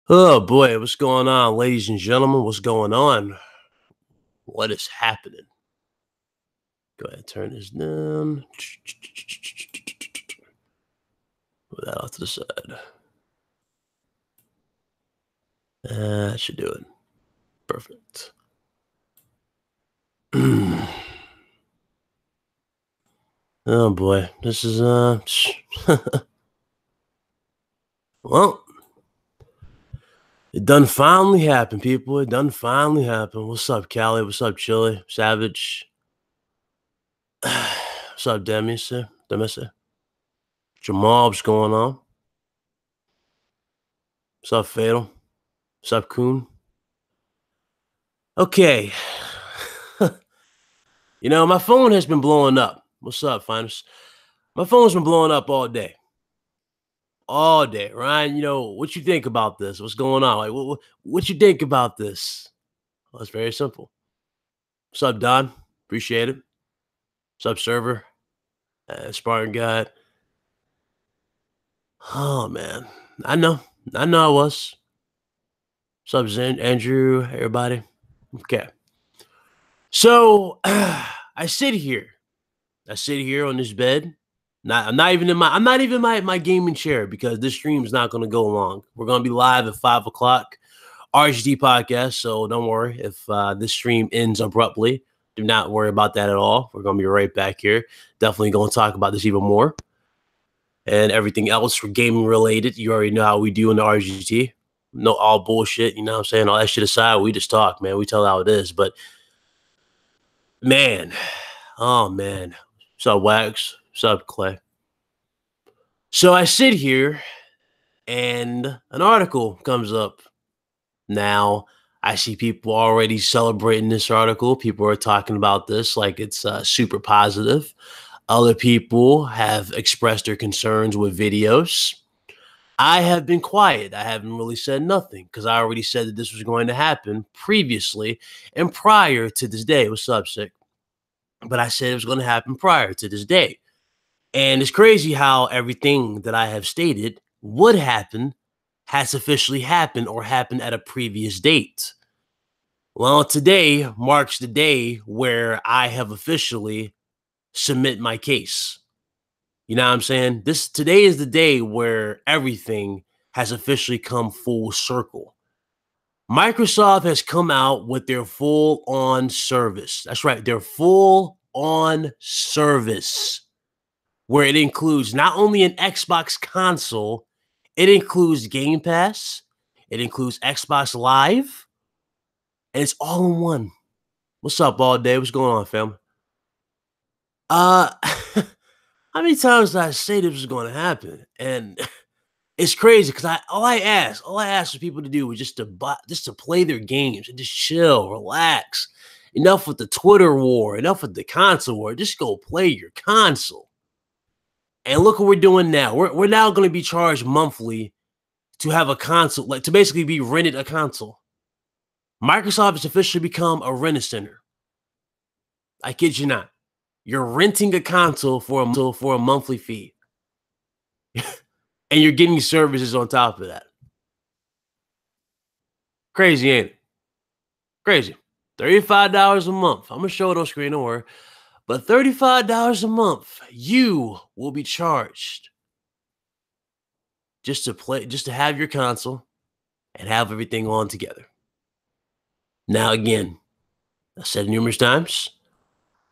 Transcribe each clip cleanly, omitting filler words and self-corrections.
Oh boy, what's going on, ladies and gentlemen? What's going on? What is happening? Go ahead and turn this down. Put that off to the side. That should do it. Perfect. Oh boy, this is well, it done finally happened, people. It done finally happened. What's up, Callie? What's up, Chili? Savage? What's up, Demise? Jamal, what's going on? What's up, Fatal? What's up, Coon? Okay. My phone has been blowing up. What's up, Finest? My phone's been blowing up all day. All day, Ryan. What you think about this? What's going on? Like, what you think about this? Well, it's very simple. What's up, Don? Appreciate it. What's up, server? Spartan God. Oh, man. I know I was. What's up, Zen, Andrew, everybody? Okay. So, I sit here on this bed. I'm not even in my gaming chair because this stream is not going to go long. We're going to be live at 5:00 RHD podcast. So don't worry if this stream ends abruptly. Do not worry about that at all. We're going to be right back here. Definitely going to talk about this even more and everything else for gaming related. You already know how we do in the RGT. No all bullshit. You know what I'm saying? All that shit aside, we just talk, man. We tell how it is. But man, oh man. What's up, Wax? What's up, Clay? So I sit here and an article comes up. Now, I see people already celebrating this article. People are talking about this like it's super positive. Other people have expressed their concerns with videos. I have been quiet. I haven't really said nothing because I already said that this was going to happen previously and prior to this day. What's up, Sick? But I said it was going to happen prior to this day. And it's crazy how everything that I have stated would happen has officially happened or happened at a previous date. Well, today marks the day where I have officially submit my case. You know what I'm saying? Today is the day where everything has officially come full circle. Microsoft has come out with their full-on service. That's right, their full-on service, where it includes not only an Xbox console, it includes Game Pass, it includes Xbox Live, and it's all in one. What's up, all day? What's going on, fam? How many times did I say this was going to happen? And it's crazy because all I asked for people to do was just to play their games and just chill, relax. Enough with the Twitter war, enough with the console war. Just go play your console. And look what we're doing now. We're now going to be charged monthly to have a console, like to basically be rented a console. Microsoft has officially become a rent center. I kid you not. You're renting a console for a monthly fee. And you're getting services on top of that. Crazy, ain't it? Crazy. $35 a month. I'm going to show it on screen, don't worry. But $35 a month, you will be charged just to have your console and have everything on together. Now, again, I've said it numerous times,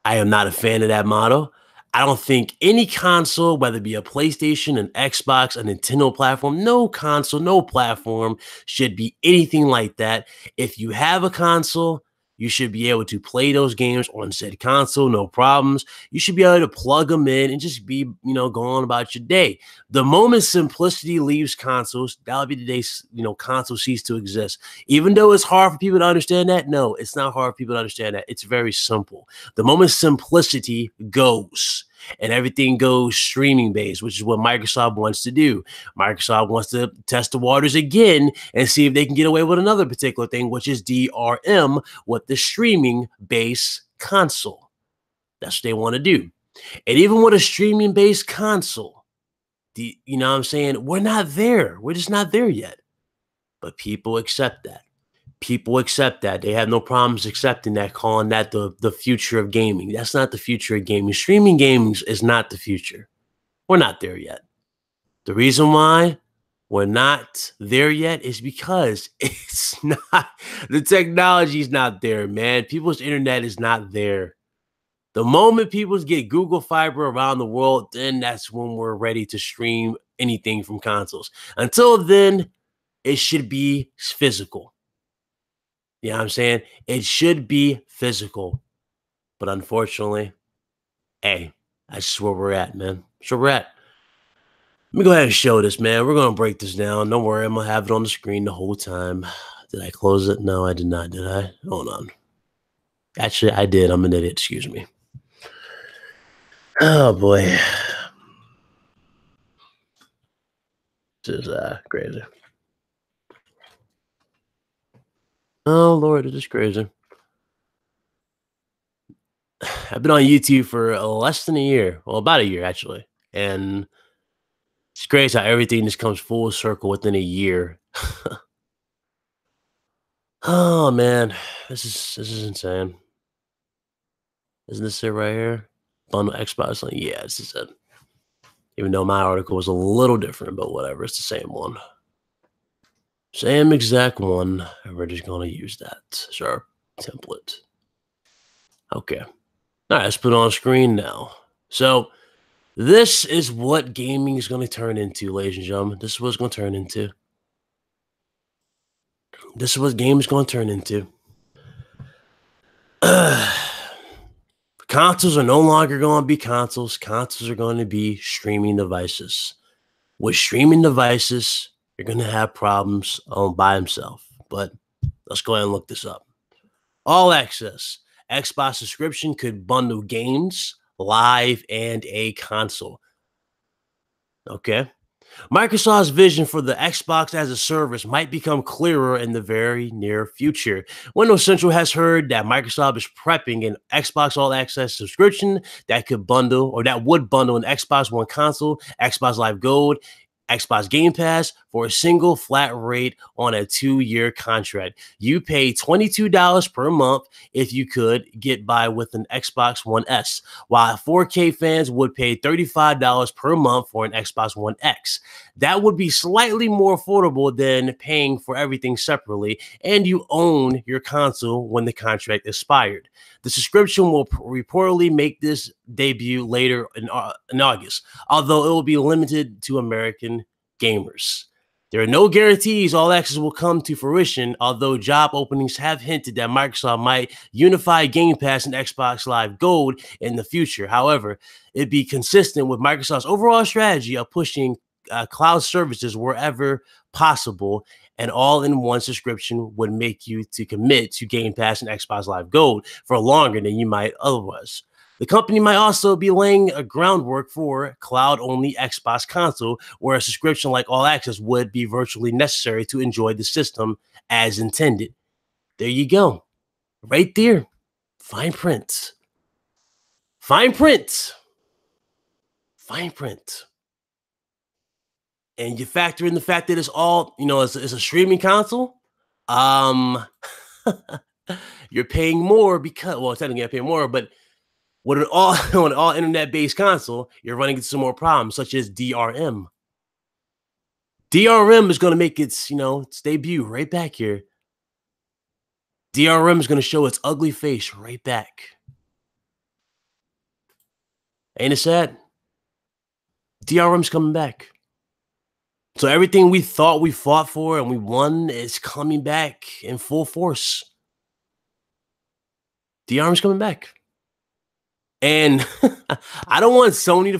I am not a fan of that model. I don't think any console, whether it be a PlayStation, an Xbox, a Nintendo platform, no console, no platform should be anything like that. If you have a console, you should be able to play those games on said console, no problems. You should be able to plug them in and just be, go on about your day. The moment simplicity leaves consoles, that'll be the day, console cease to exist. Even though it's hard for people to understand that, no, it's not hard for people to understand that. It's very simple. The moment simplicity goes and everything goes streaming based, which is what Microsoft wants to do. Microsoft wants to test the waters again and see if they can get away with another particular thing, which is DRM with the streaming based console. That's what they want to do. And even with a streaming based console, you know what I'm saying? We're not there. We're just not there yet. But people accept that. People accept that. They have no problems accepting that, calling that the future of gaming. That's not the future of gaming. Streaming games is not the future. We're not there yet. The reason why we're not there yet is because it's not, the technology is not there, man. People's internet is not there. The moment people get Google Fiber around the world, then that's when we're ready to stream anything from consoles. Until then, it should be physical. You know what I'm saying? It should be physical. But unfortunately, hey, that's just where we're at, man. That's where we're at. Let me go ahead and show this, man. We're going to break this down. Don't worry. I'm going to have it on the screen the whole time. Did I close it? No, I did not, did I? Hold on. Actually, I did. I'm an idiot. Excuse me. Oh, boy. This is crazy. Oh, Lord, it is crazy. I've been on YouTube for less than a year. Well, about a year, actually. And it's crazy how everything just comes full circle within a year. Oh, man. This is insane. Isn't this it right here? Bundle Xbox Link. Yeah, this is it. Even though my article was a little different, but whatever. It's the same one. Same exact one. And we're just going to use that as our template. Okay. All right, let's put it on screen now. So this is what gaming is going to turn into, ladies and gentlemen. This is what it's going to turn into. This is what game is going to turn into. Consoles are no longer going to be consoles. Consoles are going to be streaming devices. With streaming devices, you're going to have problems by himself. But let's go ahead and look this up. All access. Xbox subscription could bundle games, live, and a console. Okay. Microsoft's vision for the Xbox as a service might become clearer in the very near future. Windows Central has heard that Microsoft is prepping an Xbox All Access subscription that would bundle an Xbox One console, Xbox Live Gold, Xbox Game Pass for a single flat rate on a 2-year contract. You pay $22 per month if you could get by with an Xbox One S, while 4K fans would pay $35 per month for an Xbox One X. That would be slightly more affordable than paying for everything separately, and you own your console when the contract expired. The subscription will reportedly make this debut later in August, although it will be limited to American gamers. There are no guarantees All Access will come to fruition, although job openings have hinted that Microsoft might unify Game Pass and Xbox Live Gold in the future. However, it'd be consistent with Microsoft's overall strategy of pushing cloud services wherever possible, and all-in-one subscription would make you to commit to Game Pass and Xbox Live Gold for longer than you might otherwise. The company might also be laying a groundwork for cloud-only Xbox console, where a subscription like All Access would be virtually necessary to enjoy the system as intended. There you go. Right there. Fine print. Fine print. Fine print. And you factor in the fact that it's all, it's a streaming console. You're paying more because, well, technically you're paying more, but with an all internet-based console, you're running into some more problems, such as DRM. DRM is going to make its debut right back here. DRM is going to show its ugly face right back. Ain't it sad? DRM's coming back. So everything we thought we fought for and we won is coming back in full force. DRM's coming back. And I don't want Sony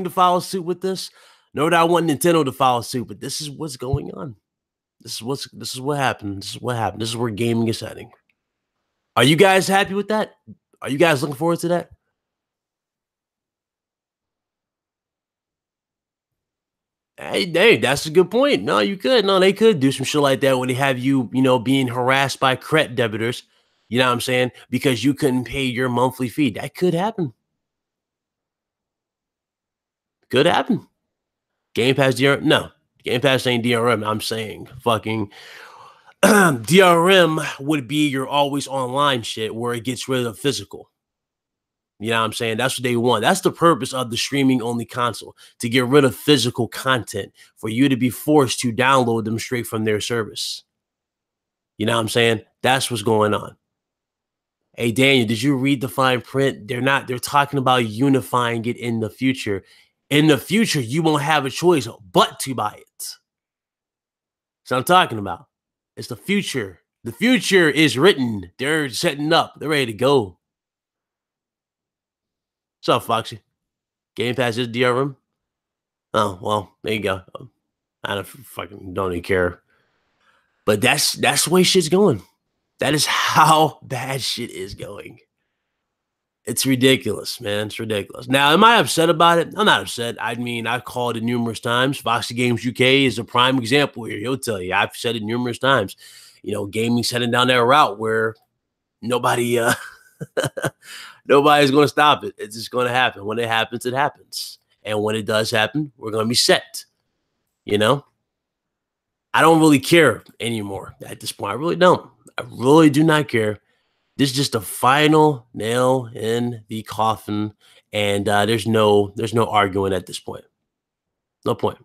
to follow suit with this, nor do I want Nintendo to follow suit, but this is what's going on. This is what happened. This is what happened. This is where gaming is heading. Are you guys happy with that? Are you guys looking forward to that? Hey, that's a good point. No, you could. No, they could do some shit like that where they have you, being harassed by credit debitors. You know what I'm saying? Because you couldn't pay your monthly fee. That could happen. Could happen. Game Pass DRM? No. Game Pass ain't DRM. I'm saying fucking DRM would be your always online shit where it gets rid of physical. You know what I'm saying? That's what they want. That's the purpose of the streaming only console, to get rid of physical content, for you to be forced to download them straight from their service. You know what I'm saying? That's what's going on. Hey, Daniel, did you read the fine print? They're talking about unifying it in the future. In the future, you won't have a choice but to buy it. That's what I'm talking about. It's the future. The future is written. They're setting up. They're ready to go. What's up, Foxy? Game Pass is DRM? Oh, well, there you go. I don't even care. But that's the way shit's going. That is how bad shit is going. It's ridiculous, man. It's ridiculous. Now, am I upset about it? I'm not upset. I mean, I've called it numerous times. Foxy Games UK is a prime example here. He'll tell you. I've said it numerous times. You know, gaming's heading down that route where nobody nobody's going to stop it. It's just going to happen. When it happens, it happens. And when it does happen, we're going to be set. You know? I don't really care anymore at this point. I really don't. I really do not care. This is just the final nail in the coffin, and there's no arguing at this point. No point.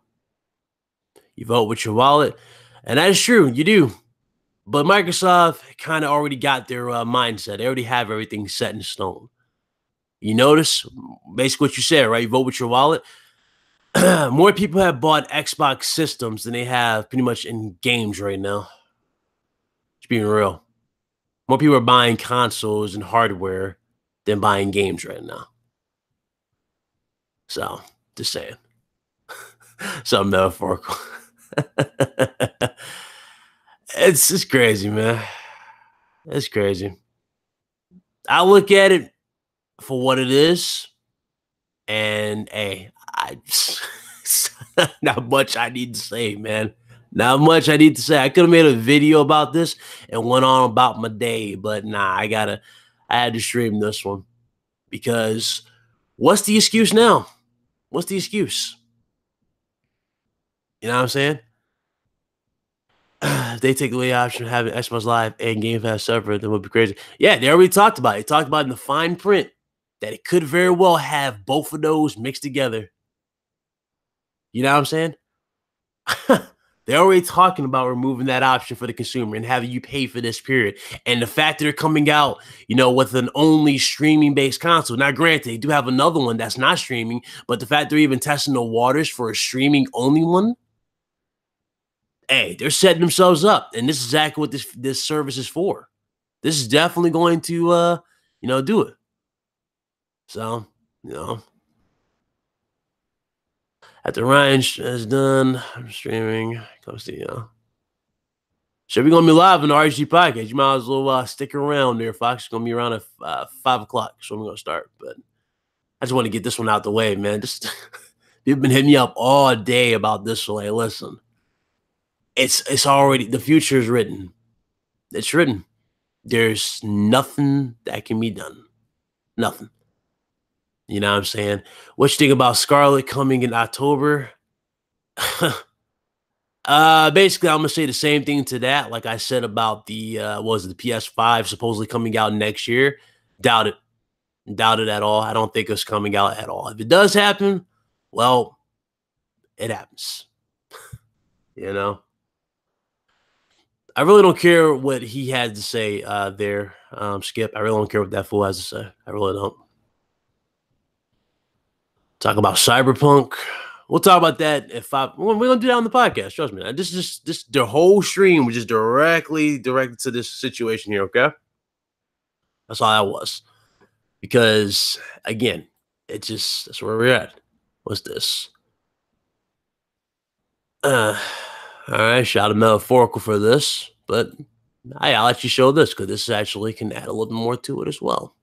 You vote with your wallet, and that is true. You do. But Microsoft kind of already got their mindset. They already have everything set in stone. You notice basically what you said, right? You vote with your wallet. More people have bought Xbox systems than they have pretty much in games right now. Just being real. More people are buying consoles and hardware than buying games right now. So, just saying. Something metaphorical. It's crazy, man. It's crazy. I look at it for what it is, and hey, not much I need to say, man. Not much I need to say. I could have made a video about this and went on about my day, but nah, I had to stream this one, because what's the excuse now? What's the excuse? You know what I'm saying? If they take away the option of having Xbox Live and Game Pass separate, that would be crazy. Yeah, they already talked about it. They talked about in the fine print that it could very well have both of those mixed together. You know what I'm saying? They're already talking about removing that option for the consumer and having you pay for this period. And the fact that they're coming out, you know, with an only streaming-based console. Now, granted, they do have another one that's not streaming, but the fact they're even testing the waters for a streaming-only one, hey, they're setting themselves up. And this is exactly what this service is for. This is definitely going to, do it. So, after Ryan is done, I'm streaming. Comes to, so we're going to be live on the RG podcast. You might as well stick around there, Fox. It's going to be around at 5 o'clock. So we're going to start. But I just want to get this one out the way, man. Just you've been hitting me up all day about this. So, hey, listen. It's already, the future is written. It's written. There's nothing that can be done. Nothing. You know what I'm saying? What you think about Scarlet coming in October? Basically, I'm gonna say the same thing to that. Like I said about the the PS5 supposedly coming out next year. Doubt it. Doubt it at all. I don't think it's coming out at all. If it does happen, well, it happens. You know? I really don't care what he had to say there, Skip. I really don't care what that fool has to say. I really don't. Talk about Cyberpunk. We'll talk about that at 5. We're gonna do that on the podcast. Trust me. This the whole stream was just directly directed to this situation here. Okay, that's all that was. Because again, that's where we're at. What's this? All right, shot a metaphorical for this, but I'll let you show this because this actually can add a little bit more to it as well.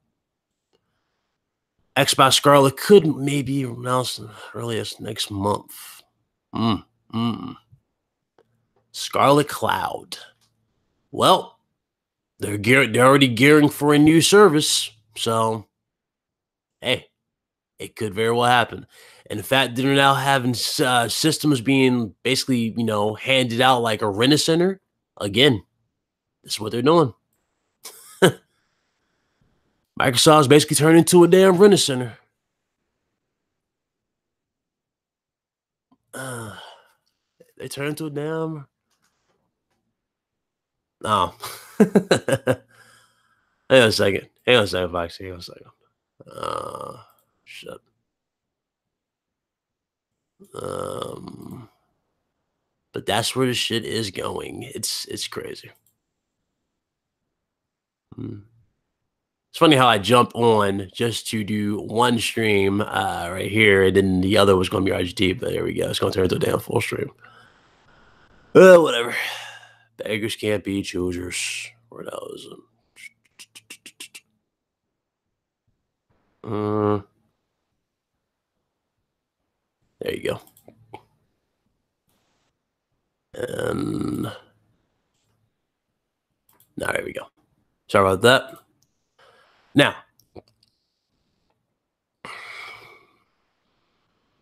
Xbox Scarlet could maybe announce early as next month. Scarlet Cloud. Well, they're already gearing for a new service, so hey, it could very well happen. And in fact, they're now having systems being basically, handed out like a rent-a-center. Again, this is what they're doing. Microsoft's basically turned into a damn rent-a-center. They turned into a damn... Oh. Hang on a second. Fox. Hang on a second. Shut. But that's where the shit is going. It's crazy. It's funny how I jumped on just to do one stream right here, and then the other was going to be RGT, but there we go. It's going to turn into a damn full stream. Whatever. Beggars can't be choosers. Where that was. There you go. And now there we go. Sorry about that. Now,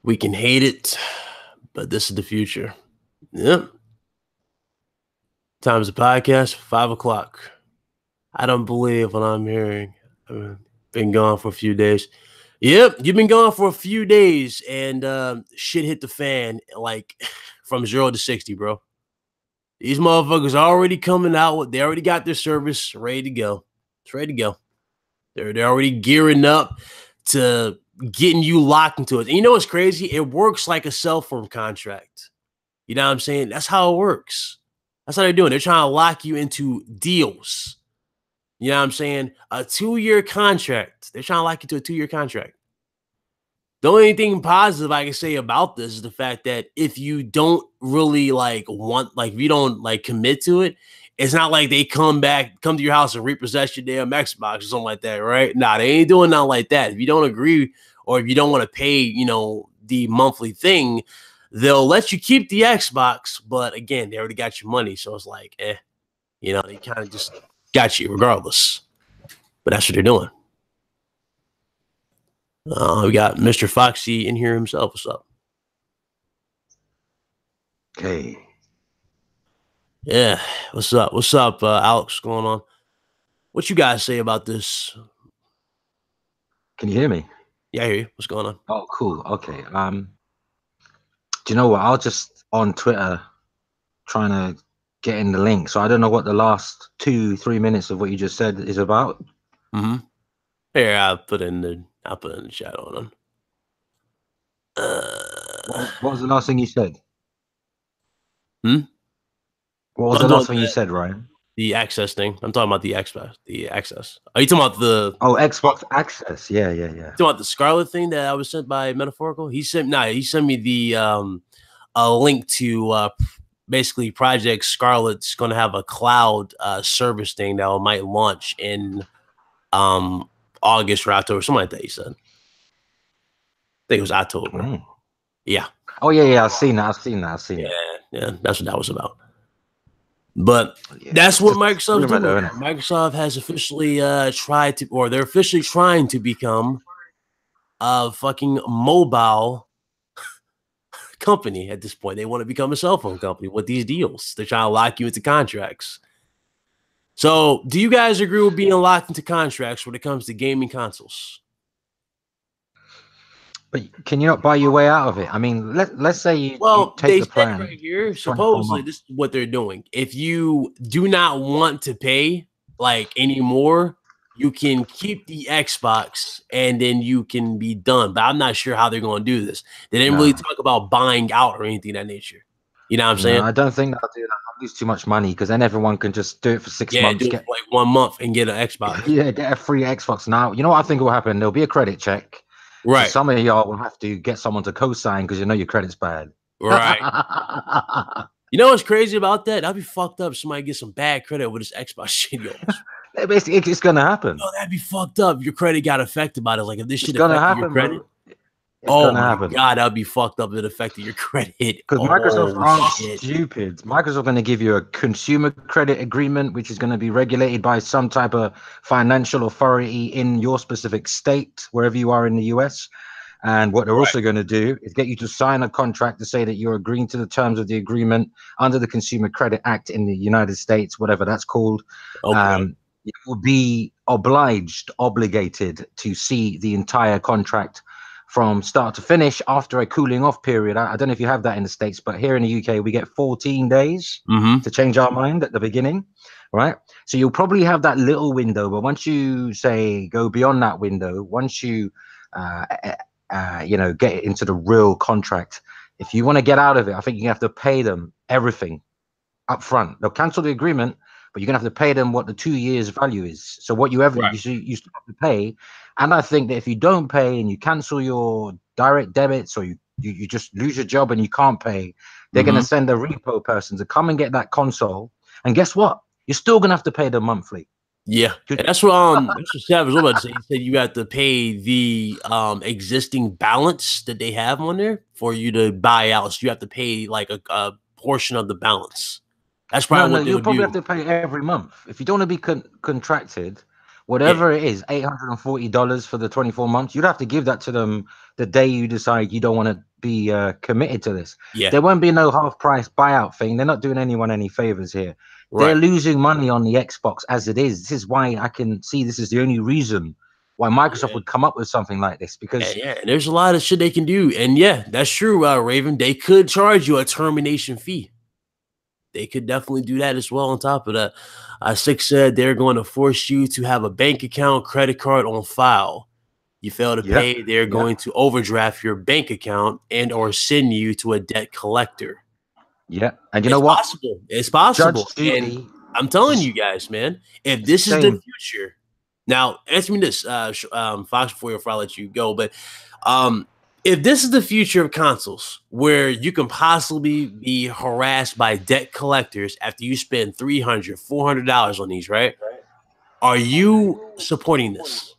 we can hate it, but this is the future. Yep. Time's the podcast, 5 o'clock. I don't believe what I'm hearing. I've been gone for a few days. Yep, you've been gone for a few days, and shit hit the fan like from 0 to 60, bro. These motherfuckers are already coming out. They already got their service ready to go. It's ready to go. They're already gearing up to getting you locked into it. And you know what's crazy? It works like a cell phone contract. You know what I'm saying? That's how it works. That's how they're doing. They're trying to lock you into deals. You know what I'm saying? A 2-year contract. They're trying to lock you to a 2-year contract. The only thing positive I can say about this is the fact that if you don't really if you don't commit to it, it's not like they come to your house and repossess your damn Xbox or something like that, right? Nah, they ain't doing nothing like that. If you don't agree or if you don't want to pay, the monthly thing, they'll let you keep the Xbox. But again, they already got your money. So it's like, they kind of just got you regardless. But that's what they're doing. We got Mr. Foxy in here himself. What's up? Hey. Yeah. What's up? What's up, Alex? What's going on? What you guys say about this? Can you hear me? Yeah, I hear you. What's going on? Oh, cool. Okay. Do you know what? I was just on Twitter trying to get in the link, so I don't know what the last 2-3 minutes of what you just said is about. Here, I'll put it in the chat on. What was the last thing you said? What was the last thing you said, Ryan? The access thing. I'm talking about the Xbox. The access. Are you talking about the? Oh, Xbox access. Yeah. Talking about the Scarlet thing that I was sent by Metaphorical. He sent me the a link to basically Project Scarlet's going to have a cloud service thing that might launch in August or October, something like that. He said. I think it was October. Yeah. Oh yeah. I've seen that. Yeah. That's what that was about. But that's what Microsoft's doing. Microsoft has officially they're officially trying to become a fucking mobile company at this point. They want to become a cell phone company with these deals. They're trying to lock you into contracts. So, do you guys agree with being locked into contracts when it comes to gaming consoles? But can you not buy your way out of it? I mean, let's say you take the plan right here. Supposedly, this is what they're doing. If you do not want to pay anymore, you can keep the Xbox and then you can be done. But I'm not sure how they're going to do this. They didn't really talk about buying out or anything of that nature. You know what I'm saying? I don't think they'll do that. I'll lose too much money because then everyone can just do it for 6 months. Yeah, do it for 1 month and get an Xbox. Yeah, get a free Xbox. Now, you know what I think will happen? There'll be a credit check. Right. So some of y'all will have to get someone to co-sign because your credit's bad. Right. You know what's crazy about that? That'd be fucked up. Somebody get some bad credit with this Xbox shit. Basically, it's gonna happen. No, that'd be fucked up. Your credit got affected by this. If this shit affected your credit. Oh my God, that'd be fucked up if it affected your credit. Because Microsoft aren't stupid. Microsoft are going to give you a consumer credit agreement, which is going to be regulated by some type of financial authority in your specific state, wherever you are in the US. And what they're also going to do is get you to sign a contract to say that you're agreeing to the terms of the agreement under the Consumer Credit Act in the United States, whatever that's called. Okay. You will be obligated to see the entire contract from start to finish after a cooling off period. I don't know if you have that in the States, but here in the UK, we get 14 days to change our mind at the beginning, right? So you'll probably have that little window, but once you say go beyond that window, once you get into the real contract, if you want to get out of it, I think you have to pay them everything up front. They'll cancel the agreement, but you're gonna have to pay them what the 2 years value is. So what you still have to pay. And I think that if you don't pay and you cancel your direct debits, or you just lose your job and you can't pay, they're gonna send a repo person to come and get that console. And guess what? You're still gonna have to pay them monthly. Yeah, and that's what Sav was about to say. He said you have to pay the existing balance that they have on there for you to buy out. So you have to pay like a portion of the balance. That's probably what you probably have to pay every month if you don't want to be contracted. Whatever it is, $840 for the 24 months. You'd have to give that to them the day you decide you don't want to be committed to this. Yeah, there won't be no half price buyout thing. They're not doing anyone any favors here. Right. They're losing money on the Xbox as it is. This is why I can see this is the only reason why Microsoft would come up with something like this, because and there's a lot of shit they can do. And yeah, that's true, Raven. They could charge you a termination fee. They could definitely do that as well. On top of that, Six said they're going to force you to have a bank account, credit card on file. You fail to pay, they're going to overdraft your bank account and or send you to a debt collector. Yeah, and you know what? It's possible. And I'm telling you guys, man, if this is the future. Now, answer me this, Fox, before I let you go. But if this is the future of consoles, where you can possibly be harassed by debt collectors after you spend $300, $400 on these, right? Are you supporting this?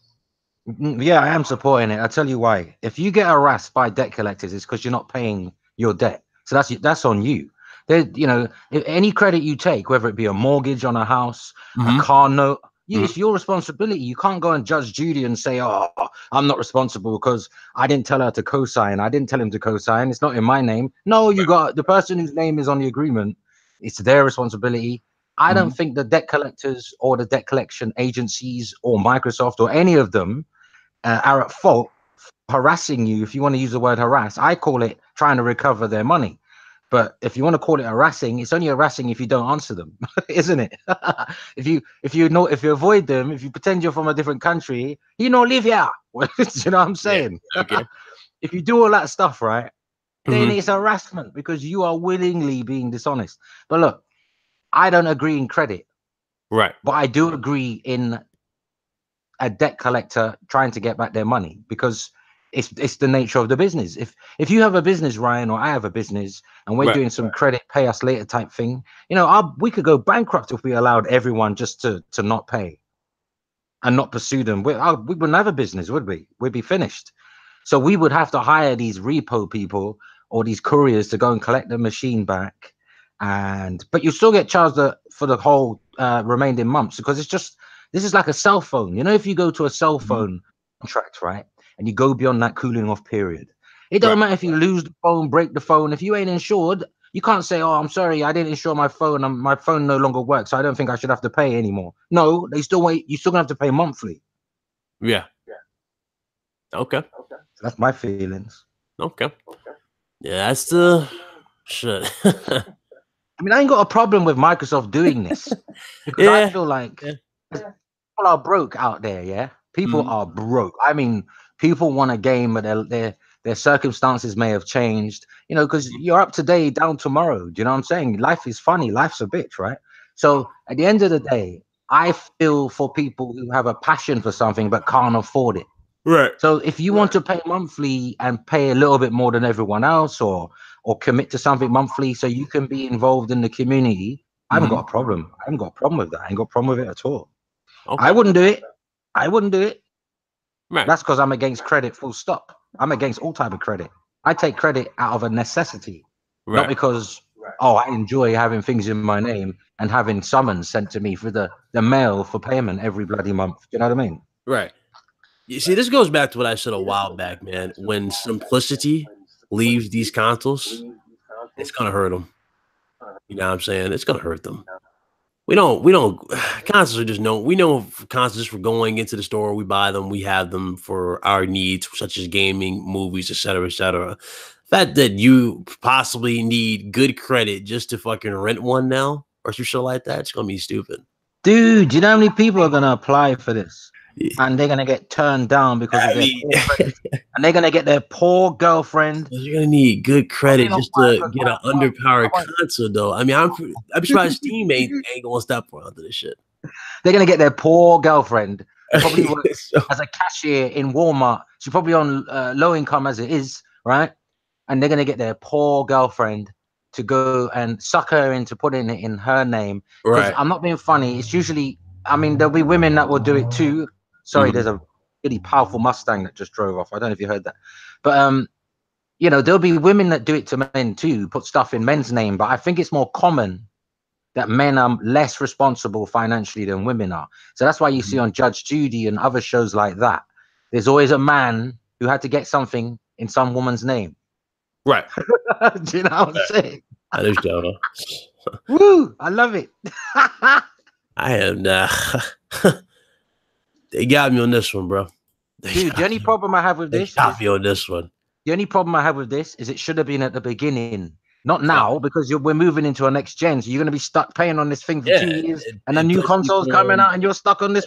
Yeah, I am supporting it. I'll tell you why. If you get harassed by debt collectors, it's because you're not paying your debt. So that's on you. Any credit you take, whether it be a mortgage on a house, a car note, it's your responsibility. You can't go and judge Judy and say, "Oh, I'm not responsible because I didn't tell her to co-sign. I didn't tell him to co-sign. It's not in my name." No, you got the person whose name is on the agreement. It's their responsibility. I don't think the debt collectors or the debt collection agencies or Microsoft or any of them are at fault for harassing you. If you want to use the word harass, I call it trying to recover their money. But if you want to call it harassing, it's only harassing if you don't answer them, isn't it? if you avoid them, if you pretend you're from a different country, you don't live here. You know what I'm saying? Yeah, okay. If you do all that stuff, right, then it's harassment because you are willingly being dishonest. But look, I don't agree in credit, right? But I do agree in a debt collector trying to get back their money, because it's the nature of the business. If you have a business, Ryan, or I have a business, and we're doing some credit pay us later type thing, we could go bankrupt if we allowed everyone just to not pay and not pursue them. We wouldn't have a business, would we? We'd be finished. So we would have to hire these repo people or these couriers to go and collect the machine back, but you still get charged for the whole remaining months, because this is like a cell phone. If you go to a cell phone contract, right, and you go beyond that cooling off period, it don't matter if you lose the phone, break the phone. If you ain't insured, you can't say, "Oh, I'm sorry, I didn't insure my phone, and my phone no longer works, so I don't think I should have to pay anymore." No, you still gonna have to pay monthly. Yeah. Okay. So that's my feelings. Okay. Yeah, that's the shit. I mean, I ain't got a problem with Microsoft doing this, because I feel like people are broke out there. Yeah, people are broke. I mean, people want a game, but their circumstances may have changed. Because you're up today, down tomorrow. Do you know what I'm saying? Life is funny. Life's a bitch, right? So at the end of the day, I feel for people who have a passion for something but can't afford it. Right. So if you want to pay monthly and pay a little bit more than everyone else, or commit to something monthly so you can be involved in the community, I haven't got a problem. I haven't got a problem with that. I ain't got a problem with it at all. Okay. I wouldn't do it. Right. That's because I'm against credit, full stop. I'm against all type of credit. I take credit out of a necessity, not because, I enjoy having things in my name and having summons sent to me for the mail for payment every bloody month. Do you know what I mean? Right. You see, this goes back to what I said a while back, man. When simplicity leaves these consoles, it's gonna hurt them. You know what I'm saying? It's gonna hurt them. We don't. Consoles are just we know consoles for going into the store. We buy them. We have them for our needs, such as gaming, movies, etc., etc. The fact that you possibly need good credit just to fucking rent one now or some shit like that, it's gonna be stupid. Dude, do you know how many people are gonna apply for this? And they're gonna get turned down because of their poor credit. And they're gonna get their poor girlfriend. You're gonna need good credit just to get an underpowered console, though. I mean, I'm surprised Steam ain't gonna stop onto this shit. They're gonna get their poor girlfriend, probably works as a cashier in Walmart. She's probably on low income as it is, right? And they're gonna get their poor girlfriend to go and suck her into putting it in her name. Right. I'm not being funny. It's usually, I mean, there'll be women that will do it too. Sorry, there's a really powerful Mustang that just drove off. I don't know if you heard that. But, you know, there'll be women that do it to men too, put stuff in men's name. But I think it's more common that men are less responsible financially than women are. So that's why you see on Judge Judy and other shows like that, there's always a man who had to get something in some woman's name. Right. Do you know what I'm saying? I understand. Woo! I love it. I am they got me on this one, bro. Dude, the only problem I have with this, got me on this one. The only problem I have with this is it should have been at the beginning, not now, because we're moving into a next gen. So you're going to be stuck paying on this thing for 2 years, and a new console's coming out, and you're stuck on this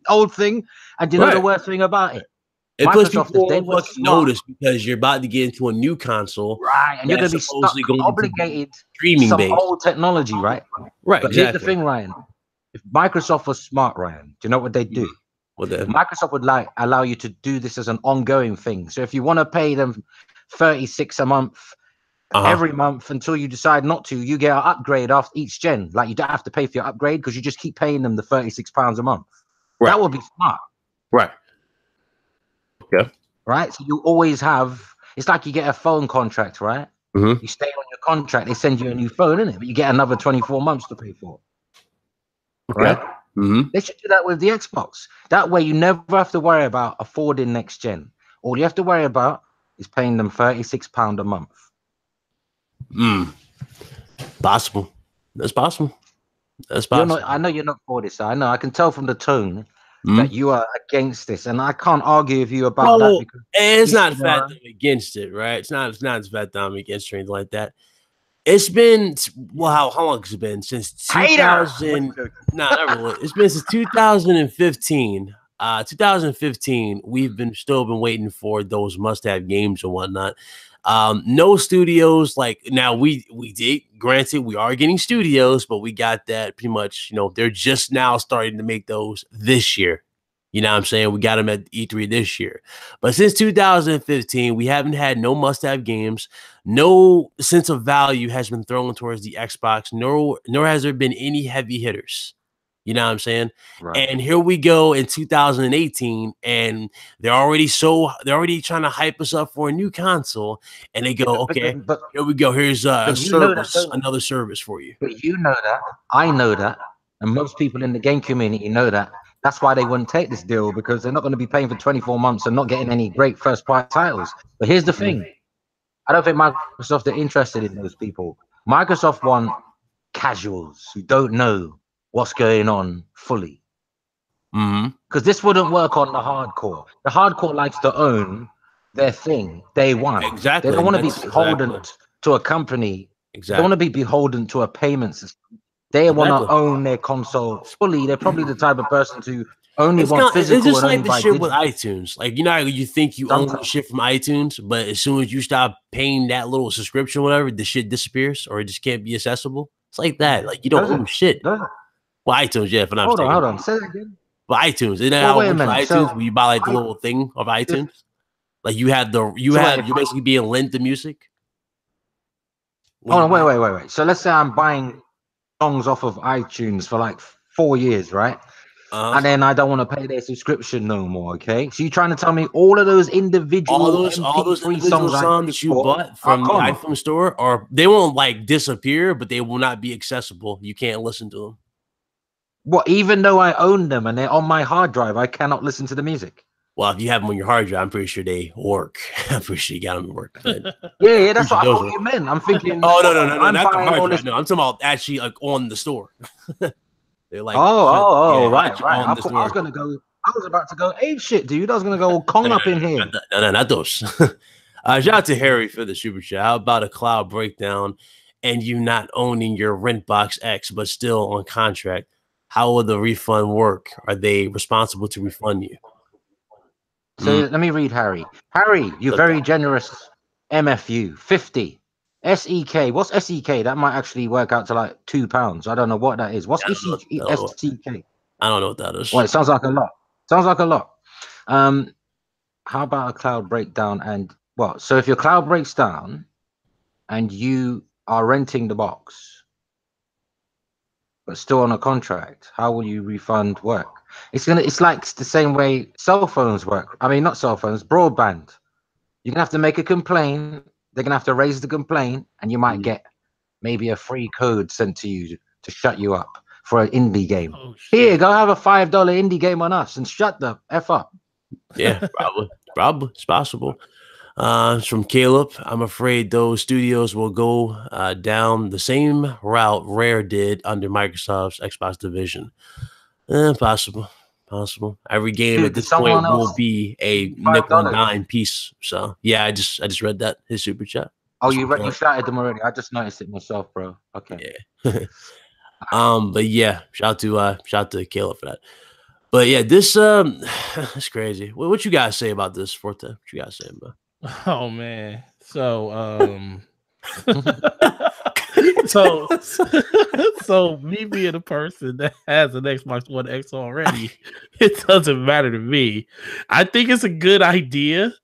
old thing. And you know the worst thing about it? It puts people on fucking notice because you're about to get into a new console, right? And you're going to be stuck, obligated streaming some old technology, right? Right. But here's the thing, Ryan. If Microsoft was smart, Ryan, do you know what they'd do? Microsoft would allow you to do this as an ongoing thing. So if you want to pay them $36 a month every month until you decide not to, you get an upgrade after each gen. Like you don't have to pay for your upgrade because you just keep paying them the £36 a month. Right. That would be smart. Right. Okay. Right. So you always have. It's like you get a phone contract, right? You stay on your contract. They send you a new phone, innit? But you get another 24 months to pay for. Right. They should do that with the Xbox. That way you never have to worry about affording next gen. All you have to worry about is paying them £36 a month. Possible. That's possible. That's possible. I know you're not for this. I know. I can tell from the tone that you are against this, and I can't argue with you about that. Because it's not the fact that I'm against it, right? It's not the fact that I'm against or anything like that. It's been how long has it been since 2000? Not really. It's been since 2015. 2015. We've still been waiting for those must-have games and whatnot. No studios like now. We did. Granted, we are getting studios, but we got that pretty much. You know, they're just now starting to make those this year. You know what I'm saying? We got them at E3 this year. But since 2015, we haven't had no must-have games. No sense of value has been thrown towards the Xbox, nor has there been any heavy hitters. You know what I'm saying? Right. And here we go in 2018, and they're already trying to hype us up for a new console. And they go, okay, but here we go. Here's a service, another service for you. But you know that, I know that, and most people in the game community know that. That's why they wouldn't take this deal, because they're not going to be paying for 24 months and not getting any great first-party titles. But here's the thing. I don't think Microsoft are interested in those people. Microsoft want casuals who don't know what's going on fully. Because this wouldn't work on the hardcore. The hardcore likes to own their thing day one. Exactly. They don't want to be beholden to a company. Exactly. They don't want to be beholden to a payment system. They want to own their console fully. They're probably the type of person to only want physical. It's just like the shit with iTunes. Like, you know, you think you own the shit from iTunes, but as soon as you stop paying that little subscription, whatever, the shit disappears or it just can't be accessible. It's like that. Like, you don't own shit. Well, iTunes, yeah. Hold on. Say that again. But iTunes, isn't that how it works for iTunes? When you buy like the little thing of iTunes, like you're basically being lent the music. Hold on, wait. So let's say I'm buying songs off of iTunes for like 4 years, right? And then I don't want to pay their subscription no more. Okay, so you're trying to tell me all of those individual songs that you bought from the iPhone store, or they won't like disappear, but they will not be accessible. You can't listen to them. What? Even though I own them and they're on my hard drive, I cannot listen to the music. Well, if you have them on your hard drive, I'm pretty sure they work. I'm pretty sure you got them to work. Yeah, that's what I thought you meant. I'm thinking. Oh no, not the hard drive. This... No, I'm talking about actually like on the store. They're like, right. On the store. I was about to go ape shit, dude. I was gonna go Kong up in here. No, not those. Shout out to Harry for the super chat. How about a cloud breakdown and you not owning your Rentbox X but still on contract? How will the refund work? Are they responsible to refund you? So let me read Harry. Harry, you're very generous. MFU 50 SEK. What's SEK? That might actually work out to like £2. I don't know what that is. What's SEK? I don't know what that is. Well, it sounds like a lot. How about a cloud breakdown? And well, so if your cloud breaks down and you are renting the box but still on a contract, how will you refund work? It's like the same way cell phones work. I mean, not cell phones, broadband. You're gonna have to make a complaint. They're gonna have to raise the complaint, and you might get maybe a free code sent to you to shut you up for an indie game. Oh, here, go have a $5 indie game on us and shut the F up. Yeah, probably. It's possible. It's from Caleb. I'm afraid those studios will go down the same route Rare did under Microsoft's Xbox division. Possible. Every game at this point will be a nickel and dime piece. So yeah, I just read that his super chat. Oh, you shouted them already. I just noticed it myself, bro. Okay. Yeah. But yeah, shout out to Caleb for that. But yeah, this that's crazy. What you guys say about this, Forte? What you guys say about? Oh man. So so me being a person that has an Xbox One X already, it doesn't matter to me. I think it's a good idea.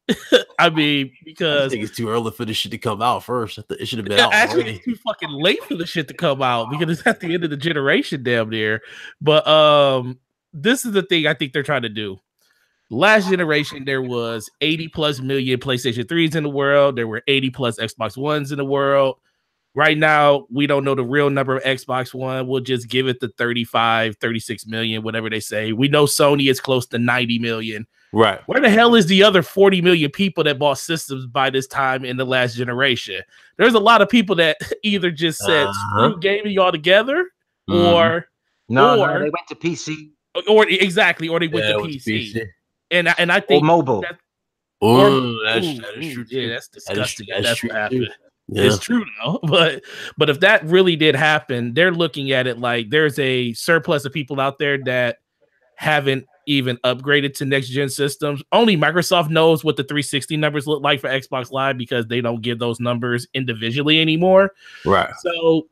I mean, because I think it's too early for this shit to come out first. It should have been out actually already. It's too fucking late for the shit to come out because it's at the end of the generation damn near. But this is the thing I think they're trying to do. Last generation, there was 80 plus million PlayStation 3s in the world. There were 80 plus Xbox Ones in the world. Right now, we don't know the real number of Xbox One. We'll just give it the 35, 36 million, whatever they say. We know Sony is close to 90 million. Right. Where the hell is the other 40 million people that bought systems by this time in the last generation? There's a lot of people that either just said, screw gaming altogether, or no, they went to PC. Or they went to PC. And I think or mobile. That is true. Yeah, that's disgusting. That's true. What happened. Yeah. It's true though, but if that really did happen, they're looking at it like there's a surplus of people out there that haven't even upgraded to next gen systems. Only Microsoft knows what the 360 numbers look like for Xbox Live because they don't give those numbers individually anymore. Right. So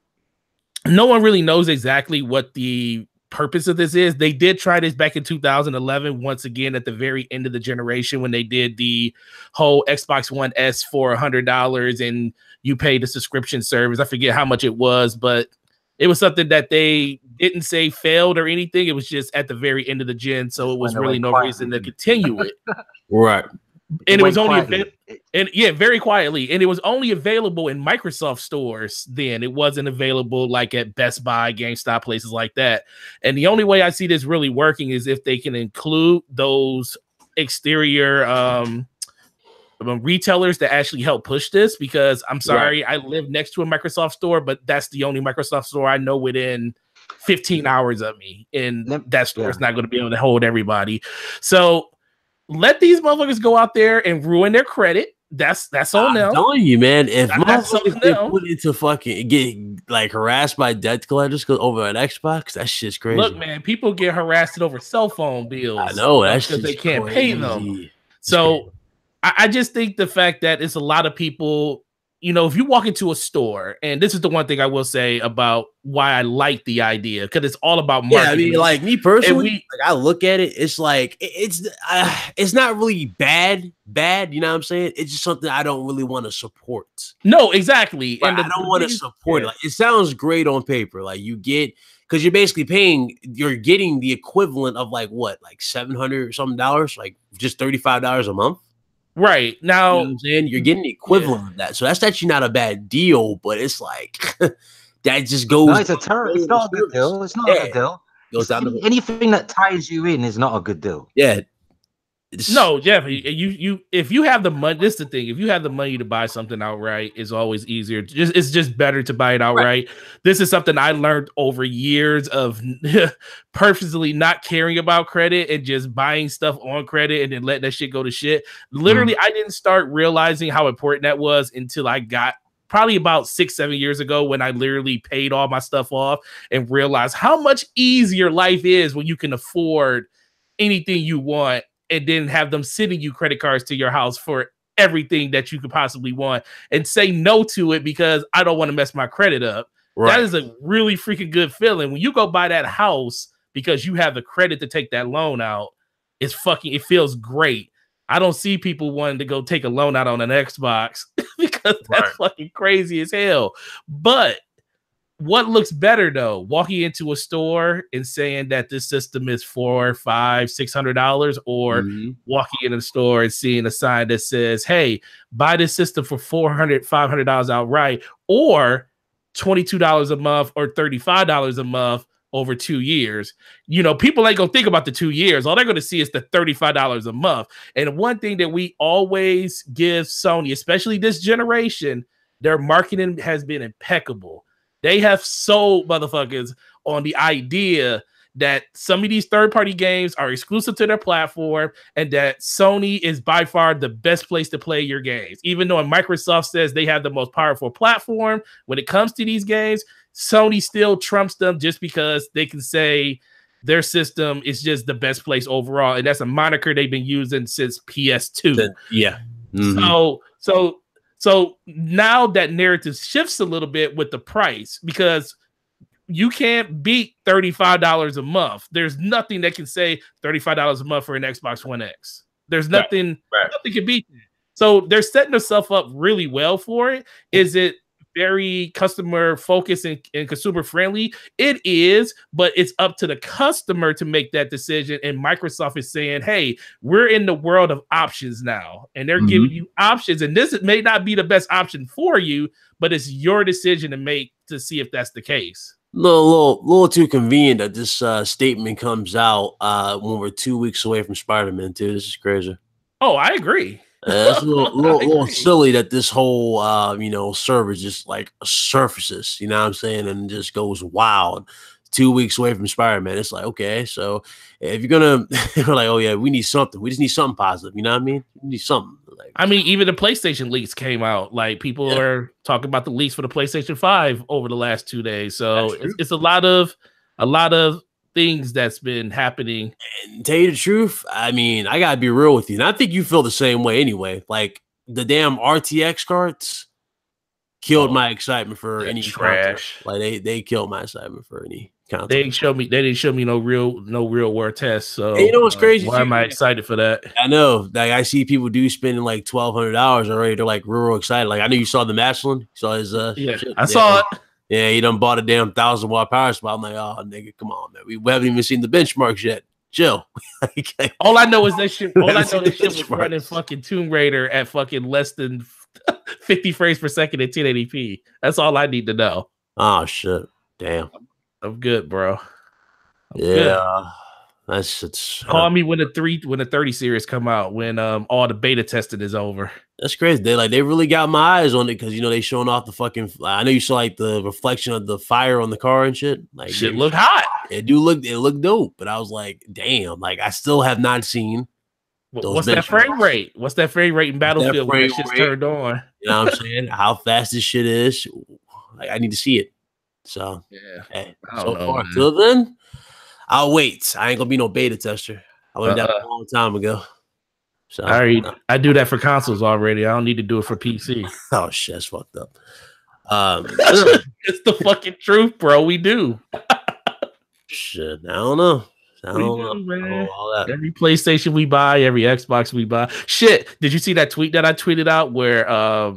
no one really knows exactly what the purpose of this is. They did try this back in 2011 once again at the very end of the generation when they did the whole Xbox One S for $100 and you pay the subscription service. I forget how much it was, but it was something that they didn't say failed or anything. It was just at the very end of the gen, so it was really no reason to continue it. Right. And it was only very quietly, and it was only available in Microsoft stores then. It wasn't available like at Best Buy, GameStop, places like that. And the only way I see this really working is if they can include those exterior retailers that actually help push this, because I'm sorry, I live next to a Microsoft store, but that's the only Microsoft store I know within 15 hours of me, and that store is not going to be able to hold everybody. So let these motherfuckers go out there and ruin their credit. That's on them. I'm telling you, man. If motherfuckers get put into fucking get like harassed by debt collectors over an Xbox, that shit's crazy. Look, man, people get harassed over cell phone bills. I know that's because they can't pay them. So I just think the fact that it's a lot of people. You know, if you walk into a store, and this is the one thing I will say about why I like the idea, because it's all about marketing. Yeah, I mean, like me personally, like I look at it, it's like it's not really bad. You know what I'm saying? It's just something I don't really want to support. No, exactly. Right, and I don't want to support it. Like, it sounds great on paper. Like you get, because you're basically you're getting the equivalent of like what, like $700 something, like just $35 a month. Right now, you know what I'm saying? You're getting the equivalent of that, so that's actually not a bad deal. But it's like that just goes. No, it's a terrible. It's not a good deal. It's not a good deal. Goes down anything that ties you in is not a good deal. Yeah, No, Jeff, you if you have the money, this is the thing. If you have the money to buy something outright, it's always easier. It's just better to buy it outright. Right. This is something I learned over years of purposely not caring about credit and just buying stuff on credit and then letting that shit go to shit. Literally, I didn't start realizing how important that was until I got probably about 6-7 years ago when I literally paid all my stuff off and realized how much easier life is when you can afford anything you want and then have them sending you credit cards to your house for everything that you could possibly want and say no to it because I don't want to mess my credit up. Right. That is a really freaking good feeling. When you go buy that house because you have the credit to take that loan out, it feels great. I don't see people wanting to go take a loan out on an Xbox because that's fucking crazy as hell. But what looks better though, walking into a store and saying that this system is $400, $500, $600, or walking in a store and seeing a sign that says, "Hey, buy this system for $400, $500 outright, or $22 a month or $35 a month over 2 years." You know, people ain't gonna think about the 2 years. All they're gonna see is the $35 a month. And one thing that we always give Sony, especially this generation, their marketing has been impeccable. They have sold motherfuckers on the idea that some of these third-party games are exclusive to their platform and that Sony is by far the best place to play your games. Even though Microsoft says they have the most powerful platform, when it comes to these games, Sony still trumps them just because they can say their system is just the best place overall. And that's a moniker they've been using since PS2. Yeah. So now that narrative shifts a little bit with the price because you can't beat $35 a month. There's nothing that can say $35 a month for an Xbox One X. There's nothing, nothing can beat that. So they're setting themselves up really well for it. Is it very customer focused and consumer friendly? It is, but it's up to the customer to make that decision. And Microsoft is saying, hey, we're in the world of options now, and they're giving you options. And this may not be the best option for you, but it's your decision to make to see if that's the case. Little too convenient that this statement comes out when we're 2 weeks away from Spider-Man 2. This is crazy. Oh, I agree. It's a little silly that this whole server just like surfaces, you know what I'm saying, and just goes wild. 2 weeks away from Spider-Man. It's like, okay, so if you're gonna we're like, oh yeah, we need something. We just need something positive, you know what I mean? We need something. Like, I mean, even the PlayStation leaks came out. Like, people are talking about the leaks for the PlayStation 5 over the last 2 days. So it's a lot of things that's been happening. And tell you the truth, I mean, I gotta be real with you, and I think you feel the same way anyway. Like, the damn RTX cards killed my excitement for any trash. Like, they killed my excitement for any content. They didn't show me no real world tests. So and you know what's crazy? Why am I excited for that? I know, like, I see people spending like $1,200 already. They're like real excited. Like, I know you saw the Maslin. You saw his I saw it. Yeah, he done bought a damn 1,000-watt power supply. I'm like, oh nigga, come on, man. We haven't even seen the benchmarks yet. Chill. All I know is that shit. All I know, this shit was running fucking Tomb Raider at fucking less than 50 frames per second at 1080p. That's all I need to know. Oh shit! Damn. I'm good, bro. Good. It's call me when the 30 series come out, when all the beta testing is over. That's crazy. They really got my eyes on it because they showing off the fucking. I know you saw like the reflection of the fire on the car and shit. Like, shit look hot. It looked dope, but I was like, damn. Like, I still have not seen. What's that frame rate? What's that frame rate in Battlefield when that shit's turned on? You know what I'm saying? How fast this shit is. Like, I need to see it. So yeah. Hey, so far till then, I'll wait. I ain't gonna be no beta tester. I learned that a long time ago. So I do that for consoles already. I don't need to do it for PC. Oh shit, that's fucked up. It's the fucking truth, bro. We do. Shit, I don't know. I don't know all that. Every PlayStation we buy, every Xbox we buy. Shit, did you see that tweet that I tweeted out where